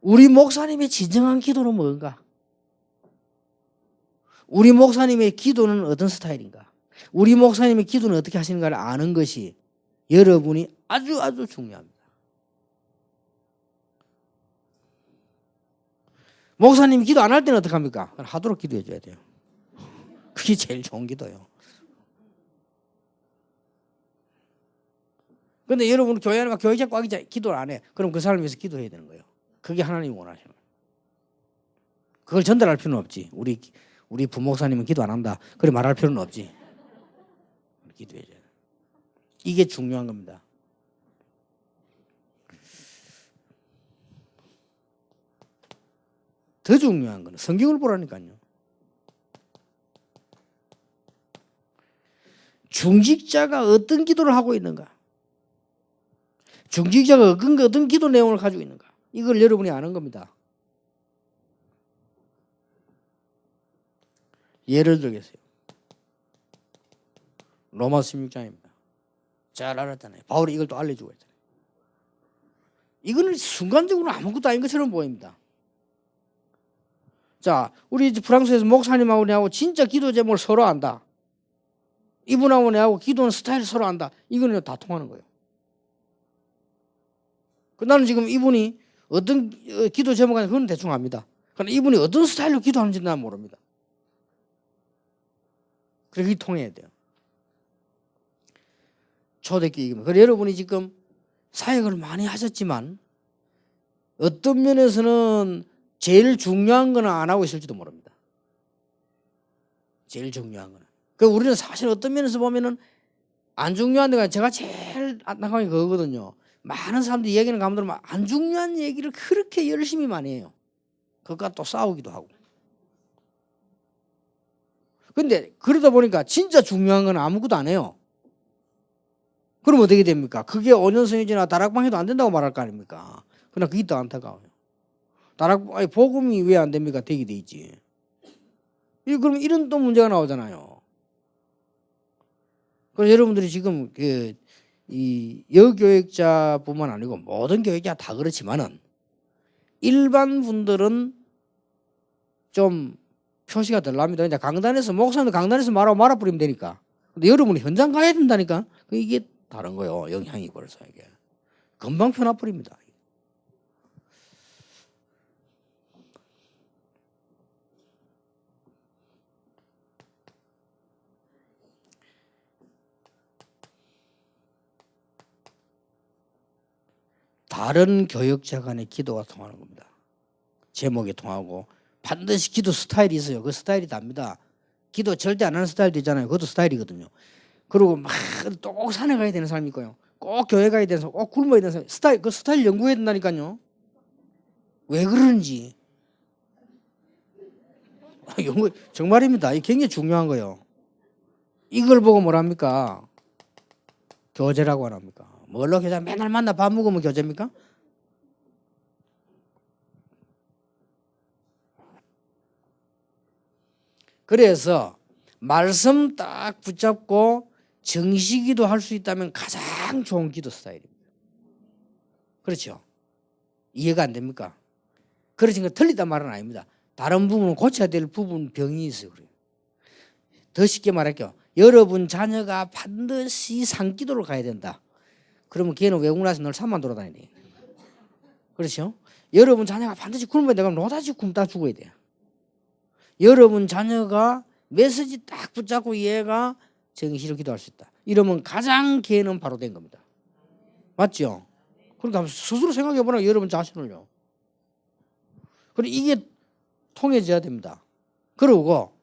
우리 목사님의 진정한 기도는 뭔가? 우리 목사님의 기도는 어떤 스타일인가? 우리 목사님의 기도는 어떻게 하시는가를 아는 것이 여러분이 아주 중요합니다. 목사님이 기도 안 할 때는 어떻게 합니까? 하도록 기도해 줘야 돼요. 그게 제일 좋은 기도예요. 그런데 여러분 교회 안에 교회 자꾸 하기 전에 기도를 안 해. 그럼 그 사람을 위해서 기도해야 되는 거예요. 그게 하나님이 원하시는 거예요. 그걸 전달할 필요는 없지. 우리 부목사님은 기도 안 한다. 그래 말할 필요는 없지. 기도해야 돼요. 이게 중요한 겁니다. 더 중요한 건 성경을 보라니까요. 중직자가 어떤 기도를 하고 있는가? 중직자가 어떤 기도 내용을 가지고 있는가? 이걸 여러분이 아는 겁니다. 예를 들겠어요. 로마서 16장입니다. 잘 알았잖아요. 바울이 이걸 또 알려주고 있잖아요. 이거는 순간적으로 아무것도 아닌 것처럼 보입니다. 자, 우리 프랑스에서 목사님하고 내하고 진짜 기도 제목을 서로 안다. 이분하고 내하고 기도는 스타일을 서로 안다. 이거는 다 통하는 거예요. 나는 지금 이분이 어떤 기도 제목인지 그건 대충 압니다. 그러나 이분이 어떤 스타일로 기도하는지는 난 모릅니다. 그렇게 통해야 돼요. 초대교회 이깁니다. 그래서 여러분이 지금 사역을 많이 하셨지만 어떤 면에서는 제일 중요한 거는 안 하고 있을지도 모릅니다. 제일 중요한 거는. 그러니까 우리는 사실 어떤 면에서 보면은 안 중요한 데가 제가 제일 안타까운 게 그거거든요. 많은 사람들이 얘기하는 가만 들으면 안 중요한 얘기를 그렇게 열심히 많이 해요. 그것과 또 싸우기도 하고. 근데 그러다 보니까 진짜 중요한 건 아무것도 안 해요. 그럼 어떻게 됩니까? 그게 5년 성회지나 다락방 해도 안 된다고 말할 거 아닙니까? 그러나 그게 더 안타까워요. 복음이 왜 안 됩니까? 되게 돼 있지. 그럼 이런 또 문제가 나오잖아요. 그래서 여러분들이 지금 이 여교육자뿐만 아니고 모든 교육자 다 그렇지만은 일반 분들은 좀 표시가 덜 납니다. 이제 강단에서 목사님도 강단에서 말아버리면 되니까. 근데 여러분이 현장 가야 된다니까. 이게 다른 거예요. 영향이 벌써 이게 금방 펴나버립니다. 다른 교역자 간의 기도가 통하는 겁니다. 제목이 통하고 반드시 기도 스타일이 있어요. 그 스타일이 답니다. 기도 절대 안 하는 스타일도 있잖아요. 그것도 스타일이거든요. 그리고 막 꼭 산에 가야 되는 사람이 있고요. 꼭 교회 가야 되는 사람, 꼭 굶어야 되는 사람. 그 스타일 연구해야 된다니까요. 왜 그러는지. 연구 정말입니다. 이게 굉장히 중요한 거예요. 이걸 보고 뭐랍니까? 교제라고 안 합니까? 뭘로 교제? 맨날 만나 밥 먹으면 교제입니까? 그래서 말씀 딱 붙잡고 정식기도 할 수 있다면 가장 좋은 기도 스타일입니다. 그렇죠? 이해가 안 됩니까? 그러니까 틀리단 말은 아닙니다. 다른 부분은 고쳐야 될 부분 병이 있어요. 그래요. 더 쉽게 말할게요. 여러분 자녀가 반드시 산기도를 가야 된다. 그러면 걔는 외국 나서 늘 산만 돌아다니네. 그렇죠? 여러분 자녀가 반드시 굶어야 되면 노다지 굶다 죽어야 돼요. 여러분 자녀가 메시지 딱 붙잡고 얘가 정시로 기도할 수 있다. 이러면 가장 걔는 바로 된 겁니다. 맞죠? 그러니까 스스로 생각해 보라. 여러분 자신을요. 그리고 이게 통해져야 됩니다. 그리고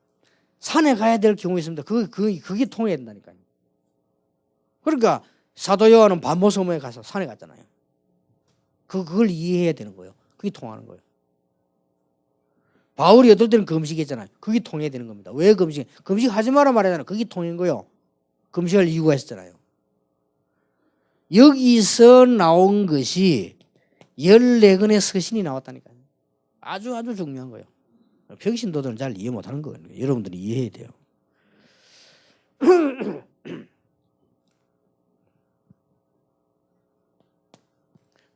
산에 가야 될 경우 있습니다. 그게 통해야 된다니까요. 그러니까 사도 요한은 반모섬에 가서 산에 갔잖아요. 그걸 이해해야 되는 거예요. 그게 통하는 거예요. 바울이 어떨 때는 금식했잖아요. 그게 통해야 되는 겁니다. 왜 금식? 금식하지 마라 말하잖아요. 그게 통인 거예요. 금식할 이유가 있었잖아요. 여기서 나온 것이 14권의 서신이 나왔다니까요. 아주 중요한 거예요. 평신도들은 잘 이해 못하는 거예요. 여러분들이 이해해야 돼요.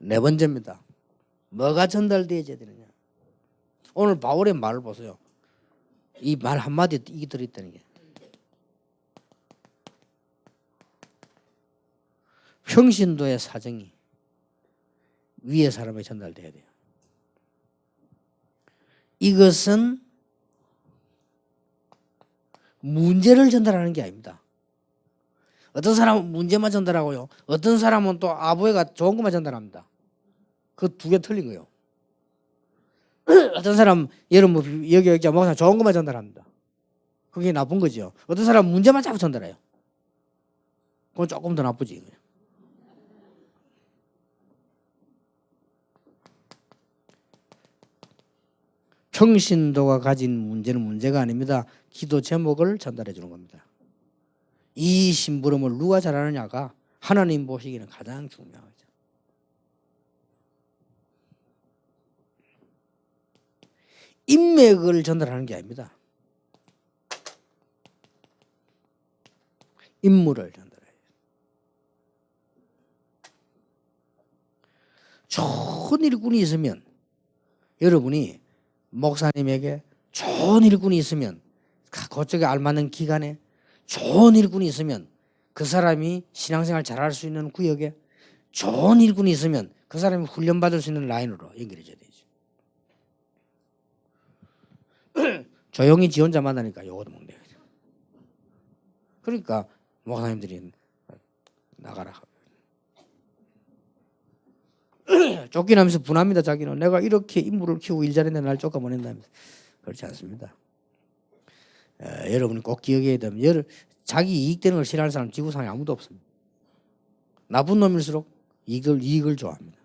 네 번째입니다. 뭐가 전달되어야 되느냐. 오늘 바울의 말을 보세요. 이 말 한마디에 이게 들어있다는 게. 평신도의 사정이 위의 사람에 전달돼야 돼요. 이것은 문제를 전달하는 게 아닙니다. 어떤 사람은 문제만 전달하고요. 어떤 사람은 또 아부에가 좋은 것만 전달합니다. 그 두 개 틀린 거예요. 어떤 사람 여러분 여기 목사 좋은 것만 전달합니다. 그게 나쁜 거죠. 어떤 사람은 문제만 자꾸 전달해요. 그건 조금 더 나쁘지. 평신도가 가진 문제는 문제가 아닙니다. 기도 제목을 전달해 주는 겁니다. 이 심부름을 누가 잘하느냐가 하나님 보시기에는 가장 중요하죠. 인맥을 전달하는 게 아닙니다. 인물을 전달해요. 좋은 일꾼이 있으면 여러분이 목사님에게 좋은 일꾼이 있으면 그쪽에 알맞는 기간에 좋은 일꾼이 있으면 그 사람이 신앙생활 잘할 수 있는 구역에 좋은 일꾼이 있으면 그 사람이 훈련받을 수 있는 라인으로 연결해줘야 되죠. 조용히 지 혼자 만나니까 요거도 먹네요. 그러니까 목사님들이 나가라. 쫓겨나면서 분합니다. 자기는 내가 이렇게 인물을 키우고 일 잘했는데 날 쫓아보낸다면서. 그렇지 않습니다. 여러분이 꼭 기억해야 되면 자기 이익되는 걸 싫어하는 사람 지구상에 아무도 없습니다. 나쁜 놈일수록 이익을 좋아합니다.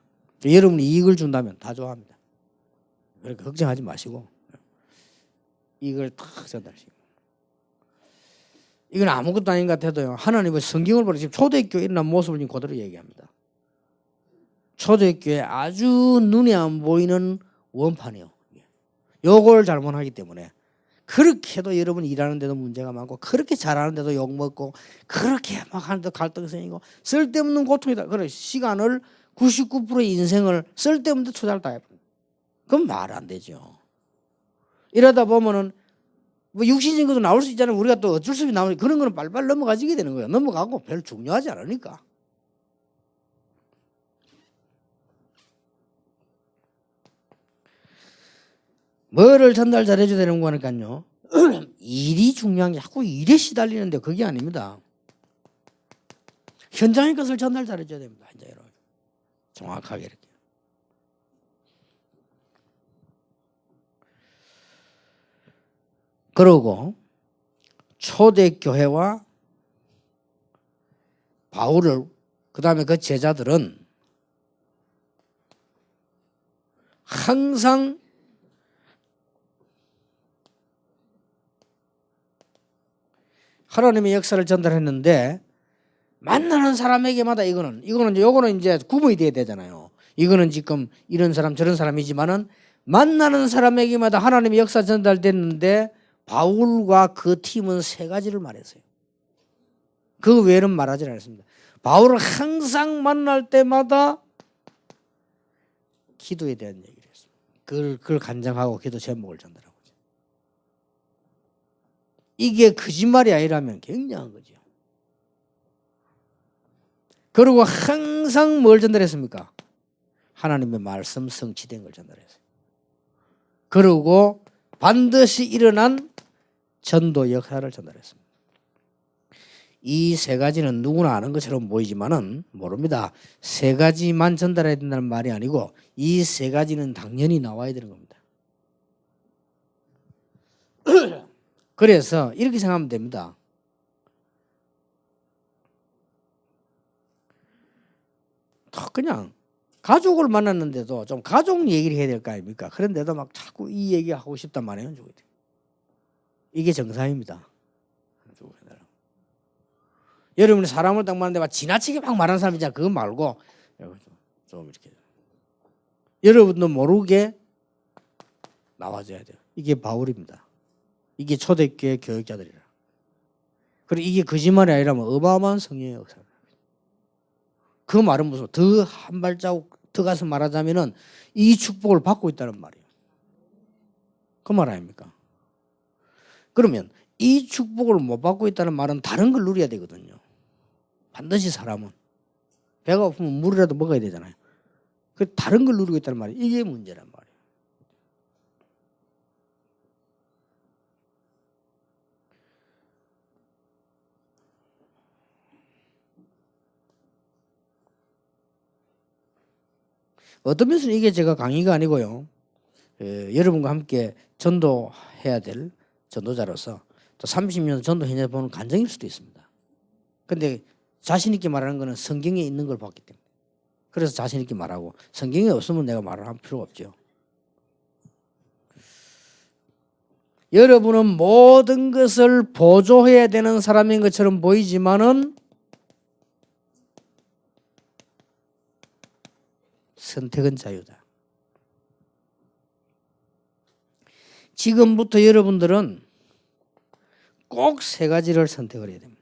여러분이 이익을 준다면 다 좋아합니다. 그러니까 걱정하지 마시고 이걸 탁 전달하시고. 이건 아무것도 아닌 것 같아도요. 하나님의 성경을 보면 지금 초대교회 일어난 모습을 지금 그대로 얘기합니다. 초대교회 아주 눈에 안 보이는 원판이에요. 요걸 잘못하기 때문에 그렇게도 여러분이 일하는데도 문제가 많고 그렇게 잘하는데도 욕먹고 그렇게 막 하는데도 갈등성이고 쓸데없는 고통이다. 그래 시간을 99%의 인생을 쓸데없는 데 투자를 다 해버립니다. 그건 말 안 되죠. 이러다 보면은 뭐 육신적인 것도 나올 수 있잖아요. 우리가 또 어쩔 수 없이 나오니까 그런 거는 빨리빨리 넘어가지게 되는 거예요. 넘어가고 별로 중요하지 않으니까. 뭐를 전달 잘해줘야 되는 거니까요. 일이 중요한 게 자꾸 일에 시달리는데 그게 아닙니다. 현장의 것을 전달 잘해줘야 됩니다. 이제 정확하게 이렇게. 그러고 초대교회와 바울을 그 다음에 그 제자들은 항상 하나님의 역사를 전달했는데 만나는 사람에게마다 요거는 이제 구분이 돼야 되잖아요. 이거는 지금 이런 사람 저런 사람이지만은 만나는 사람에게마다 하나님의 역사 전달됐는데 바울과 그 팀은 세 가지를 말했어요. 그 외에는 말하지 않았습니다. 바울은 항상 만날 때마다 기도에 대한 얘기를 했습니다. 그걸 간증하고 기도 제목을 전달하고. 이게 거짓말이 아니라면 굉장한 거죠. 그리고 항상 뭘 전달했습니까? 하나님의 말씀 성취된 걸 전달했어요. 그리고 반드시 일어난 전도 역사를 전달했습니다. 이 세 가지는 누구나 아는 것처럼 보이지만은 모릅니다. 세 가지만 전달해야 된다는 말이 아니고 이 세 가지는 당연히 나와야 되는 겁니다. 그래서 이렇게 생각하면 됩니다. 그냥 가족을 만났는데도 좀 가족 얘기를 해야 될 거 아닙니까? 그런데도 막 자꾸 이 얘기하고 싶단 말이에요. 이게 정상입니다. 여러분이 사람을 딱 만났는데 막 지나치게 막 말하는 사람 있잖아요. 그거 말고 좀 이렇게 여러분도 모르게 나와줘야 돼요. 이게 바울입니다. 이게 초대교회 교육자들이라. 그리고 이게 거짓말이 아니라면 어마어마한 성령의 역사입니다. 그 말은 무슨 더 한 발자국 더 가서 말하자면은 이 축복을 받고 있다는 말이에요. 그 말 아닙니까? 그러면 이 축복을 못 받고 있다는 말은 다른 걸 누려야 되거든요. 반드시 사람은 배가 고프면 물이라도 먹어야 되잖아요. 그 다른 걸 누리고 있다는 말이에요. 이게 문제란 말이에요. 어떤 면에서는 이게 제가 강의가 아니고요. 여러분과 함께 전도해야 될 전도자로서 또 30년 전도 현장에 보는 간증일 수도 있습니다. 그런데 자신 있게 말하는 것은 성경에 있는 걸 봤기 때문에. 그래서 자신 있게 말하고 성경에 없으면 내가 말을 할 필요가 없죠. 여러분은 모든 것을 보조해야 되는 사람인 것처럼 보이지만은 선택은 자유다. 지금부터 여러분들은 꼭 세 가지를 선택을 해야 됩니다.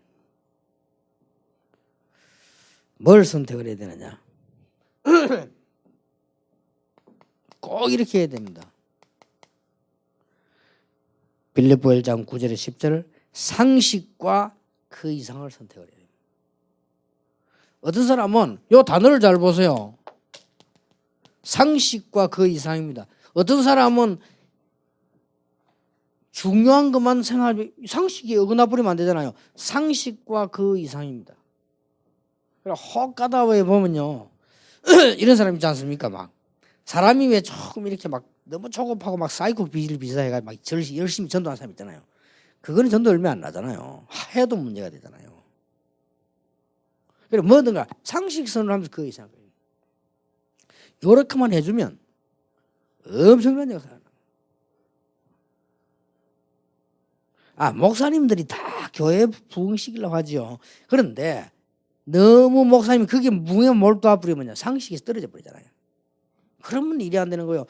뭘 선택을 해야 되느냐? 꼭 이렇게 해야 됩니다. 빌립보 1장 9절에 10절을 상식과 그 이상을 선택을 해야 됩니다. 어떤 사람은 이 단어를 잘 보세요. 상식과 그 이상입니다. 어떤 사람은 중요한 것만 생각하면 상식이 어긋나 버리면 안 되잖아요. 상식과 그 이상입니다. 헛가다에 보면요. 이런 사람 있지 않습니까? 막 사람이 왜 조금 이렇게 막 너무 조급하고 막 사이코 비슷해가 막 열심히 전도하는 사람 있잖아요. 그거는 전도 얼마 안 나잖아요. 해도 문제가 되잖아요. 그래 뭐든가 상식선을 하면서 그 이상 요렇게만 해주면 엄청난 역사가 나. 목사님들이 다 교회 부흥시키려고 하죠. 그런데 너무 목사님이 그게 무에 몰두해 버리면 상식이 떨어져 버리잖아요. 그러면 일이 안 되는 거예요.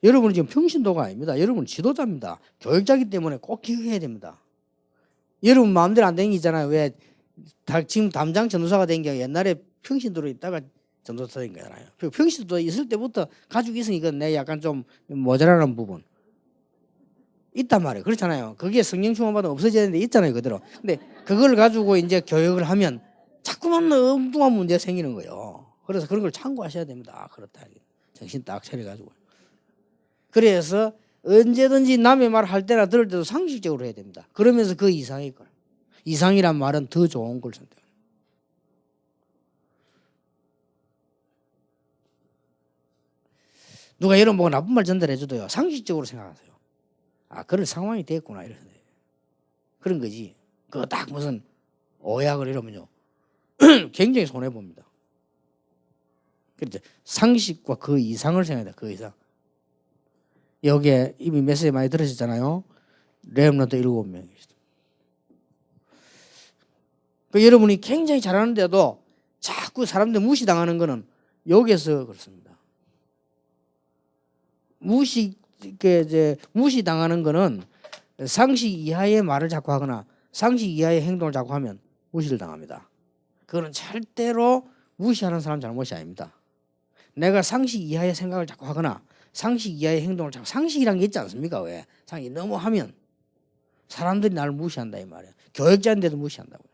여러분은 지금 평신도가 아닙니다. 여러분은 지도자입니다. 교육자이기 때문에 꼭 기억해야 됩니다. 여러분 마음대로 안 되는 게 있잖아요. 왜 지금 담장 전도사가 된 게 옛날에 평신도로 있다가 전도사 된 거잖아요. 평신도 있을 때부터 가지고 있으니까 내 약간 좀 모자라는 부분 있단 말이에요. 그렇잖아요. 그게 성령 충만받으면 없어져야 되는데 있잖아요. 그대로. 근데 그걸 가지고 이제 교육을 하면 자꾸만 엉뚱한 문제가 생기는 거예요. 그래서 그런 걸 참고하셔야 됩니다. 그렇다. 정신 딱 차려가지고. 그래서 언제든지 남의 말 할 때나 들을 때도 상식적으로 해야 됩니다. 그러면서 그 이상의 걸. 이상이란 말은 더 좋은 걸 선택해요. 누가 이런 뭐 나쁜 말 전달해줘도요. 상식적으로 생각하세요. 아, 그런 상황이 됐구나. 이런 그런 거지. 그거 딱 무슨 오약을 이러면요. 굉장히 손해봅니다. 그렇죠. 상식과 그 이상을 생각해야 돼. 그 이상. 여기에 이미 메시지 많이 들으셨잖아요. 렘넌트 7명이 있어요. 그 여러분이 굉장히 잘하는데도 자꾸 사람들 무시당하는 거는 여기에서 그렇습니다. 무시당하는 거는 상식 이하의 말을 자꾸 하거나 상식 이하의 행동을 자꾸 하면 무시를 당합니다. 그거는 절대로 무시하는 사람 잘못이 아닙니다. 내가 상식 이하의 생각을 자꾸 하거나 상식 이하의 행동을 자꾸 상식이란 게 있지 않습니까? 왜? 상식이 너무 하면 사람들이 나를 무시한다 이 말이에요. 교육자인데도 무시한다고요.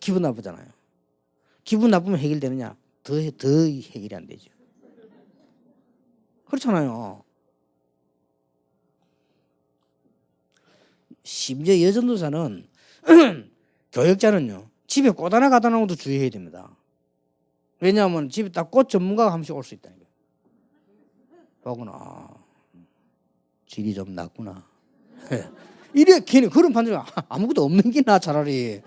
기분 나쁘잖아요. 기분 나쁘면 해결되느냐? 더 해결이 안 되죠. 그렇잖아요. 심지어 여전도사는 교육자는요. 집에 꽃 하나 갖다 놓은 것도 주의해야 됩니다. 왜냐하면 집에 딱 꽃 전문가가 한 번씩 올 수 있다니까. 보구나. 질이 좀 낮구나. 이래 걔는 그런 판정 아무것도 없는 게 나 차라리.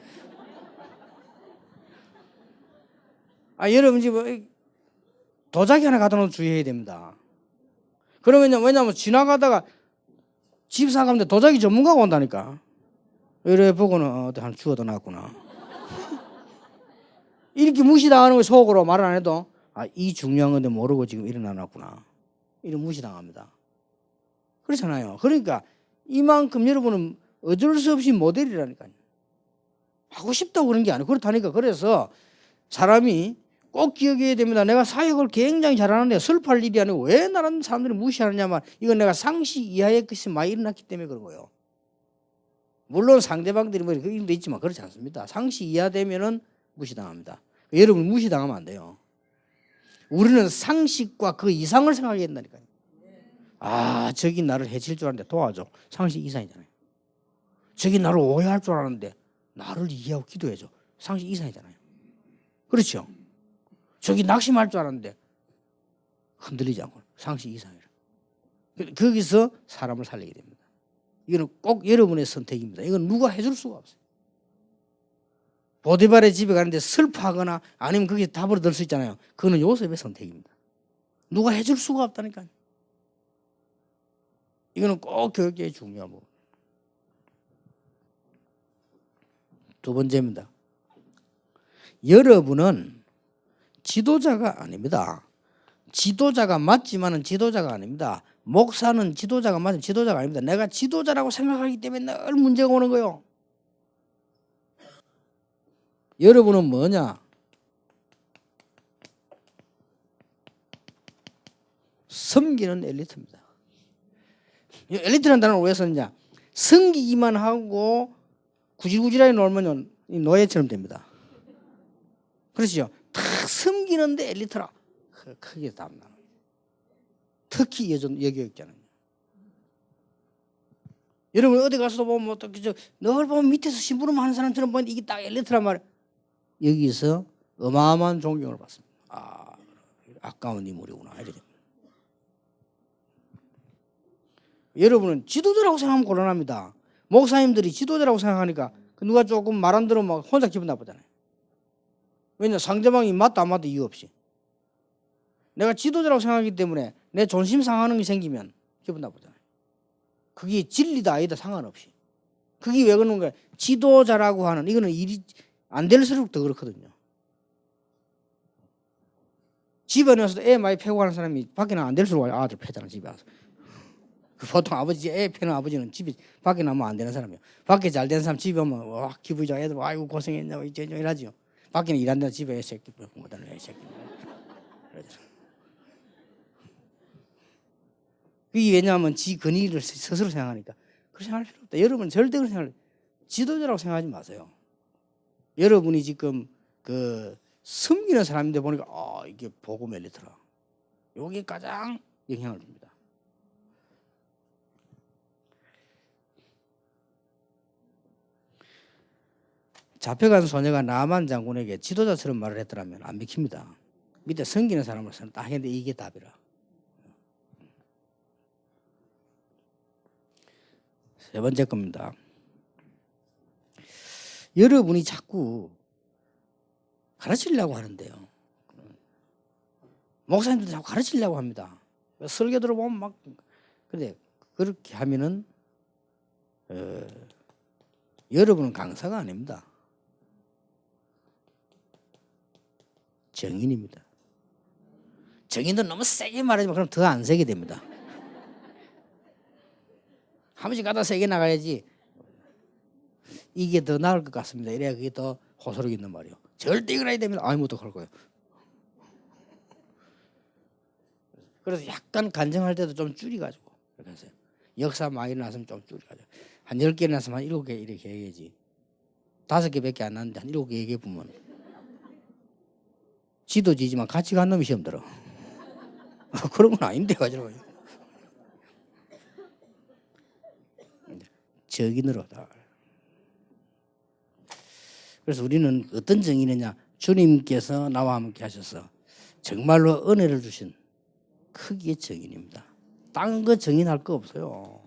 여러분 집 도자기 하나 갖다 놓고 주의해야 됩니다. 그러면요, 왜냐하면 지나가다가 집 사가는데 도자기 전문가가 온다니까. 이래 보고는 한 주워다 놨구나. 이렇게 무시당하는 거 속으로 말 안 해도 이 중요한 건데 모르고 지금 일어나 놨구나. 이런 무시당합니다. 그렇잖아요. 그러니까 이만큼 여러분은 어쩔 수 없이 모델이라니까요. 하고 싶다고 그런 게 아니고 그렇다니까. 그래서 사람이 꼭 기억해야 됩니다. 내가 사역을 굉장히 잘하는데 슬퍼할 일이 아니고 왜 나는 사람들이 무시하느냐면 이건 내가 상시 이하의 것이 많이 일어났기 때문에 그런 거예요. 물론 상대방들이 뭐 그런 일도 있지만 그렇지 않습니다. 상시 이하 되면은 무시당합니다. 여러분 무시당하면 안 돼요. 우리는 상식과 그 이상을 생각해야 된다니까요. 저기 나를 해칠 줄 알았는데 도와줘. 상식 이상이잖아요. 저기 나를 오해할 줄 알았는데 나를 이해하고 기도해줘. 상식 이상이잖아요. 그렇죠? 저기 낙심할 줄 알았는데 흔들리지 않고 상식 이상이라. 거기서 사람을 살리게 됩니다. 이거는 꼭 여러분의 선택입니다. 이건 누가 해줄 수가 없어요. 보디발의 집에 가는데 슬퍼하거나 아니면 그게 답으로 들 수 있잖아요. 그거는 요셉의 선택입니다. 누가 해줄 수가 없다니까요. 이거는 꼭 교육계의 중요한 부분. 두 번째입니다. 여러분은 지도자가 아닙니다. 지도자가 맞지만은 지도자가 아닙니다. 목사는 지도자가 맞으면 지도자가 아닙니다. 내가 지도자라고 생각하기 때문에 늘 문제가 오는 거예요. 여러분은 뭐냐? 섬기는 엘리트입니다. 엘리트라는 단어를 왜 썼냐? 섬기기만 하고 구질구질하게 놀면 노예처럼 됩니다. 그렇죠? 다 섬기는데 엘리트라. 크게 답나. 특히 여교육자는. 여러분 어디 가서도 보면 어떻게 늘 보면 밑에서 심부름 하는 사람처럼 보는데 이게 딱 엘리트란 말이에요. 여기서 어마어마한 존경을 받습니다. 아까운 인물이구나. 이래 됩니다. 여러분은 지도자라고 생각하면 곤란합니다. 목사님들이 지도자라고 생각하니까 누가 조금 말 안 들으면 혼자 기분 나쁘잖아요. 왜냐 상대방이 맞다 안 맞다 이유 없이. 내가 지도자라고 생각하기 때문에 내 존심 상하는 게 생기면 기분 나쁘잖아요. 그게 진리다 아니다 상관없이. 그게 왜 그러는 거야? 지도자라고 하는 이거는 일이 안 될수록 더 그렇거든요. 집에 나서도 애 많이 패고 가는 사람이 밖에 나면 안 될수록 아들 패잖아 집에 와서. 보통 아버지 애 패는 아버지는 집에 밖에 나면 안 되는 사람이에요. 밖에 잘 되는 사람 집에 오면 와 기분이 좋아 애들 아이고 고생했냐고 이러죠. 밖에는 일한다 집에 애 새끼 못하는 애 새끼. 그게 왜냐하면 지 근위를 스스로 생각하니까 그렇게 생각할 필요 없다. 여러분 절대 그렇게 생각 지도자라고 생각하지 마세요. 여러분이 지금 섬기는 사람인데 보니까 이게 복음 엘리트라. 이게 가장 영향을 줍니다. 잡혀간 소녀가 나만 장군에게 지도자처럼 말을 했더라면 안 믿깁니다. 밑에 섬기는 사람으로서는 딱 했는데 이게 답이라. 세 번째 겁니다. 여러분이 자꾸 가르치려고 하는데요. 목사님들도 자꾸 가르치려고 합니다. 설교 들어보면 막 근데 그렇게 하면은 여러분은 강사가 아닙니다. 정인입니다. 정인도 너무 세게 말하지만 그럼 더 안 세게 됩니다. 한 번씩 가다 세게 나가야지. 이게 더 나을 것 같습니다. 이래야 그게 더 호소력 있는 말이에요. 절대 그래야 됩니다. 아무것도 할 거예요. 그래서 약간 간증할 때도 좀 줄여가지고 이렇게 하세요. 역사 많이 났으면 좀 줄여가지고 한 10개 났으면 한 7개 이렇게 해야지. 5개밖에 안 났는데 한 7개 얘기해 보면 지도 지지만 같이 간 놈이 시험 들어. 그런 건 아닌데 가지고. 적인으로 다. 그래서 우리는 어떤 정의느냐? 주님께서 나와 함께 하셔서 정말로 은혜를 주신 크기의 정인입니다. 딴 거 정인할 거 없어요.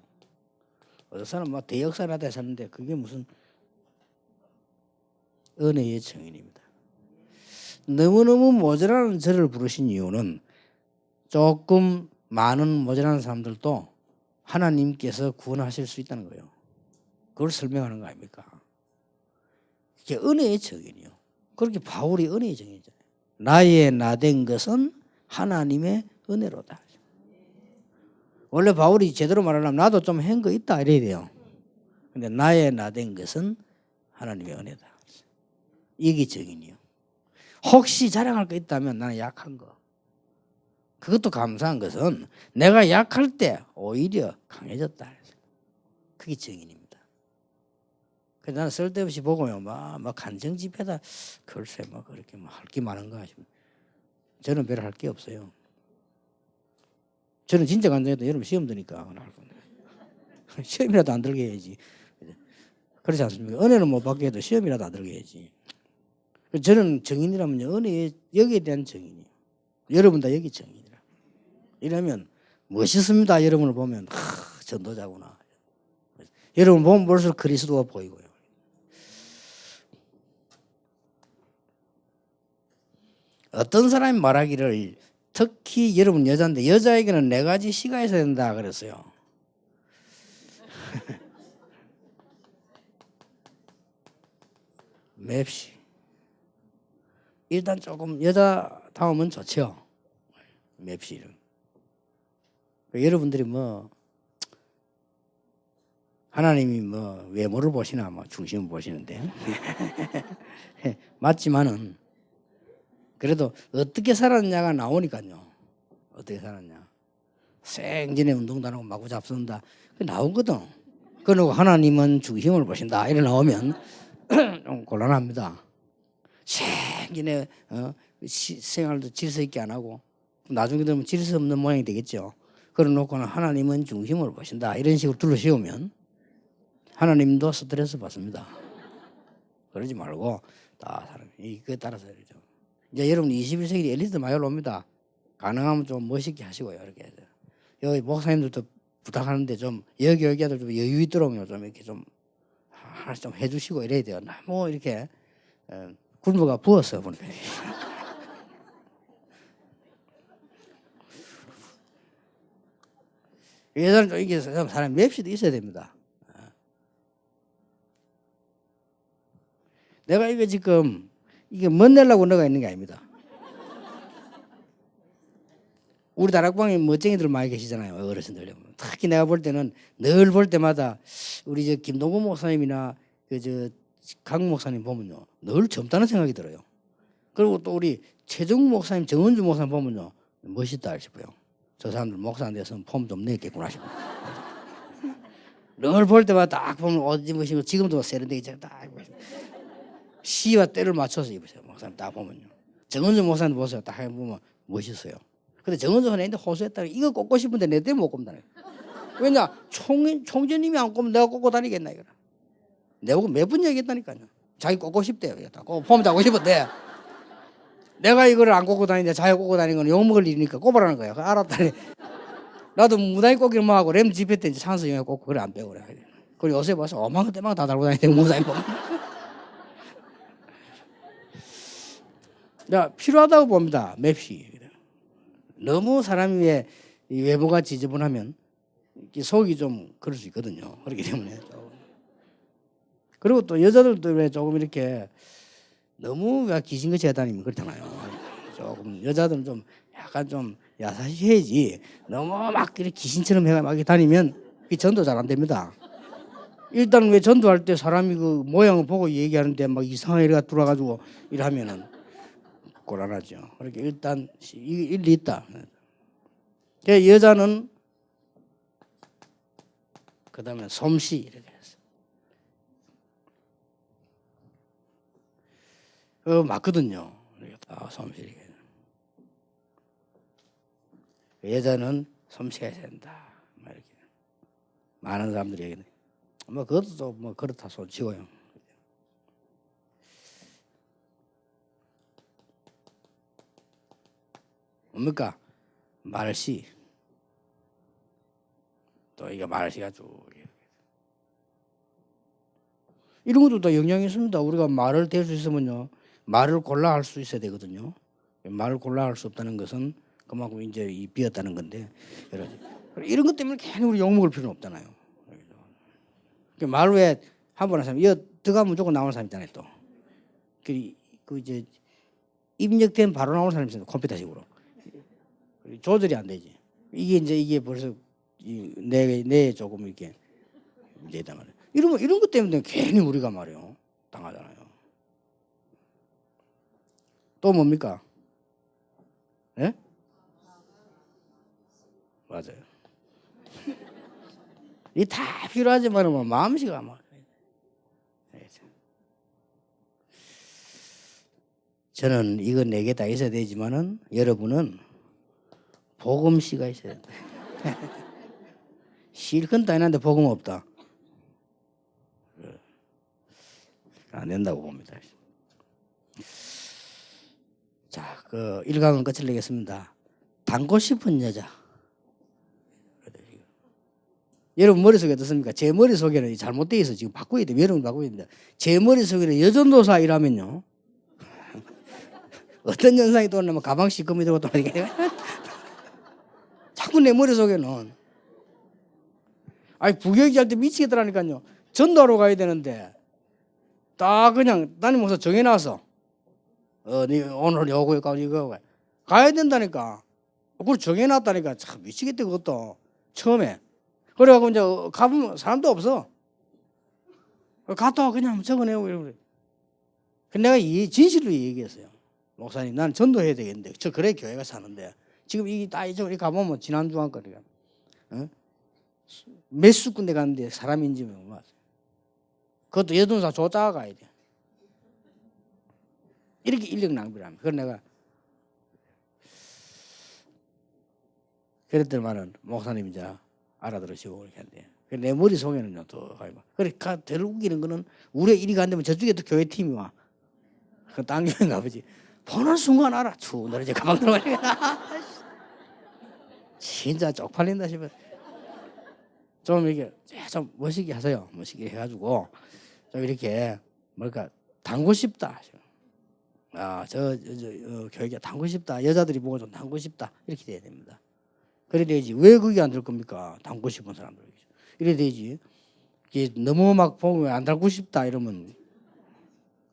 어떤 사람 막 대역사나 되셨는데 그게 무슨 은혜의 정인입니다. 너무너무 모자라는 저를 부르신 이유는 조금 많은 모자라는 사람들도 하나님께서 구원하실 수 있다는 거예요. 그걸 설명하는 거 아닙니까? 이게 은혜의 정의이요. 그렇게 바울이 은혜의 정의잖아요. 나의 나된 것은 하나님의 은혜로다. 원래 바울이 제대로 말하려면 나도 좀 한 거 있다 이래야 돼요. 근데 나의 나된 것은 하나님의 은혜다. 이게 정의이요. 혹시 자랑할 거 있다면 나는 약한 거. 그것도 감사한 것은 내가 약할 때 오히려 강해졌다. 그게 정의입니다. 그래서 나는 쓸데없이 보고요. 막 간증 집회다. 글쎄 뭐 그렇게 할 게 많은가 하시면 저는 별로 할 게 없어요. 저는 진짜 간증해도 여러분 시험 드니까 할 건데 시험이라도 안 들게 해야지. 그렇지 않습니까? 은혜는 못 받게 해도 시험이라도 안 들게 해야지. 저는 정인이라면요. 은혜 여기에 대한 정인이에요. 여러분 다 여기 정인이라. 이러면 멋있습니다. 여러분을 보면 전도자구나. 여러분 보면 볼수록 그리스도가 보이고요. 어떤 사람이 말하기를 특히 여러분 여자인데 여자에게는 네 가지 시가 있어야 된다 그랬어요. 맵시. 일단 조금 여자다움은 좋죠. 맵시는. 여러분들이 뭐 하나님이 뭐 외모를 보시나 뭐 중심을 보시는데 맞지만은 그래도 어떻게 살았냐가 나오니까요. 어떻게 살았냐. 생전에 운동도 안 하고 마구 잡선다. 그게 나오거든. 그러고 하나님은 중심을 보신다. 이래 나오면 좀 곤란합니다. 생전에 생활도 질서 있게 안 하고 나중에 되면 질서 없는 모양이 되겠죠. 그러놓고는 하나님은 중심을 보신다. 이런 식으로 둘러씌우면 하나님도 스트레스 받습니다. 그러지 말고 다 사람이 그에 따라서 이러죠. 이제 여러분 21세기 엘리트 많이 올라옵니다. 가능하면 좀 멋있게 하시고요. 이렇게 해서. 여기 목사님들도 부탁하는데 좀 여기 아들 좀 여유 있도록 좀 이렇게 좀 하나씩 좀 해주시고 이래야 돼요. 너무 이렇게 굶어가 부었어요. 보니까. 예전에 좀 이게 사람 맵시도 있어야 됩니다. 내가 이거 지금 이게 멋내려고 너가 있는 게 아닙니다. 우리 다락방에 멋쟁이들 많이 계시잖아요. 어르신들. 특히 내가 볼 때는 늘 볼 때마다 우리 저 김동구 목사님이나 강 목사님 보면요. 늘 젊다는 생각이 들어요. 그리고 또 우리 최정 목사님, 정은주 목사님 보면요. 멋있다 싶어요. 저 사람들 목사 안 돼서 폼 좀 내겠구나 싶어요. 늘 볼 때마다 딱 보면 옷 입으시고 지금도 세련되게 딱 시와 때를 맞춰서 입으세요. 목사님 딱 보면요. 정은주 목사님 보세요. 딱 보면 멋있어요. 근데 정은주 선생님도 호소했다. 이거 꽂고 싶은데 내 때문에 못 꼽는다. 왜냐? 총재님이 안 꼽으면 내가 꽂고 다니겠나 이거라. 내가 몇 번 얘기했다니까요. 자기 꽂고 싶대요. 폼 잡고 싶은데 내가 이거를 안 꽂고 다니는데 자기 꽂고 다니는 건 욕먹을 일이니까 꼽으라는 거예요. 알았다니. 나도 무당이 꽂기를 뭐 하고 램 집회 때 이제 찬스용에 꽂고 그래 안 빼고 그래. 그리고 요새 봐서 어망 때망 다 달고 다니는데 무당이 보면. 필요하다고 봅니다. 맵시. 너무 사람이 외모가 지저분하면 속이 좀 그럴 수 있거든요. 그렇기 때문에. 그리고 또 여자들도 왜 조금 이렇게 너무 귀신같이 해다니면 그렇잖아요. 조금 여자들은 좀 약간 좀 야사시 해야지. 너무 막 이렇게 귀신처럼 해가 막 다니면 전도 잘 안 됩니다. 일단 왜 전도할 때 사람이 그 모양을 보고 얘기하는데 막 이상하게 돌아가지고 이러면은 곤란하죠. 그렇게 일단 일리 있다. 여자는 그 다음에 솜씨 이렇게 해서 맞거든요. 솜씨 이렇게. 여자는 솜씨가 있어야 된다. 이렇게 많은 사람들이 얘기해. 뭐 그것도 뭐 그렇다 손치고요. 뭡니까? 말씨. 또 이게 말씨가 쭉 이런 것도 다 영향이 있습니다. 우리가 말을 댈 수 있으면요. 말을 골라 할 수 있어야 되거든요. 말을 골라 할 수 없다는 것은 그만큼 이제 이 비었다는 건데 이런 것 때문에 괜히 우리 욕 먹을 필요는 없잖아요. 말로에 한 번 하면 이거 들어가면 무조건 나오는 사람 있잖아요. 또 그 이제 입력된 바로 나오는 사람이 있어요. 컴퓨터식으로 조절이 안 되지. 이게 벌써 내 조금 이렇게 문제다 말이에요. 이런 것 때문에 괜히 우리가 말이에요 당하잖아요. 또 뭡니까? 예? 맞아요. 이 다 필요하지만 마음씨가 아마 저는 이거 4개 다 있어야 되지만은 여러분은 복음씨가 있어야 된다. 실컷 다 있는데 복음 없다. 안 된다고 봅니다. 자, 그 1강은 끝을 내겠습니다. 닮고 싶은 여자. 여러분 머릿속에 어떻습니까? 제 머릿속에는 잘못되어 있어. 지금 바꿔야 돼. 여러분 바꿔야 된다. 제 머릿속에는 여전도사 일하면요. 어떤 현상이 떠오르면 가방 시커멓게 되고 또 이렇게 자꾸 내 머릿속에는 아니 부교육자 할 때 미치겠더라니까요. 전도하러 가야 되는데 딱 그냥 담임 목사 정해놔서 네 오늘 요거까지 이거 가야 된다니까. 그걸 정해놨다니까. 참 미치겠다 그것도 처음에. 그래가지고 이제 가보면 사람도 없어. 갔다 그냥 적어내고 이러고. 내가 이 진실로 얘기했어요. 목사님, 난 전도해야 되겠는데, 저 그래 교회가 사는데 지금 이쪽에 가보면 지난주 한 거니까 몇 수군데 갔는데 사람인지 몰라. 그것도 여든사 조짜가 가야 돼. 이렇게 인력 낭비를 합니다. 그래서 내가 그랬더니만은 목사님 이제 알아들으시고 이렇게 한대. 내 머릿속에는요 또 그러니까 덜 웃기는 거는 우리가 일이 안 되면 저쪽에 또 교회 팀이 와. 그 딴 교회 가보지. 보는 순간 알아. 너를 이제 가방 들어가니까 진짜 쪽팔린다 싶어. 좀 이렇게 좀 멋있게 하세요. 멋있게 해가지고 좀 이렇게 뭘까 담고 싶다. 교육에 담고 싶다. 여자들이 보고 좀 담고 싶다. 이렇게 돼야 됩니다. 그래 되지. 왜 그게 안 될 겁니까? 담고 싶은 사람들. 이래 되지. 이게 너무 막 보면 안 담고 싶다 이러면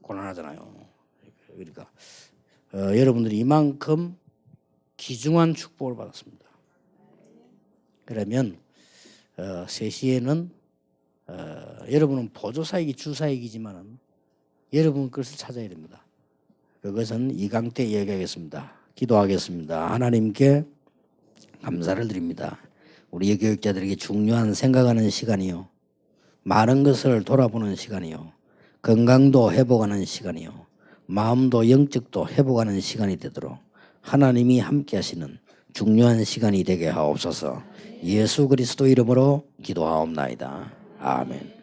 곤란하잖아요. 그러니까 여러분들이 이만큼 귀중한 축복을 받았습니다. 그러면 3시에는 여러분은 보조사역이 주사역이지만은 여러분 것을 찾아야 됩니다. 그것은 2강 때 이야기하겠습니다. 기도하겠습니다. 하나님께 감사를 드립니다. 우리 교육자들에게 중요한 생각하는 시간이요. 많은 것을 돌아보는 시간이요. 건강도 회복하는 시간이요. 마음도 영적도 회복하는 시간이 되도록 하나님이 함께 하시는 중요한 시간이 되게 하옵소서. 예수 그리스도 이름으로 기도하옵나이다. 아멘.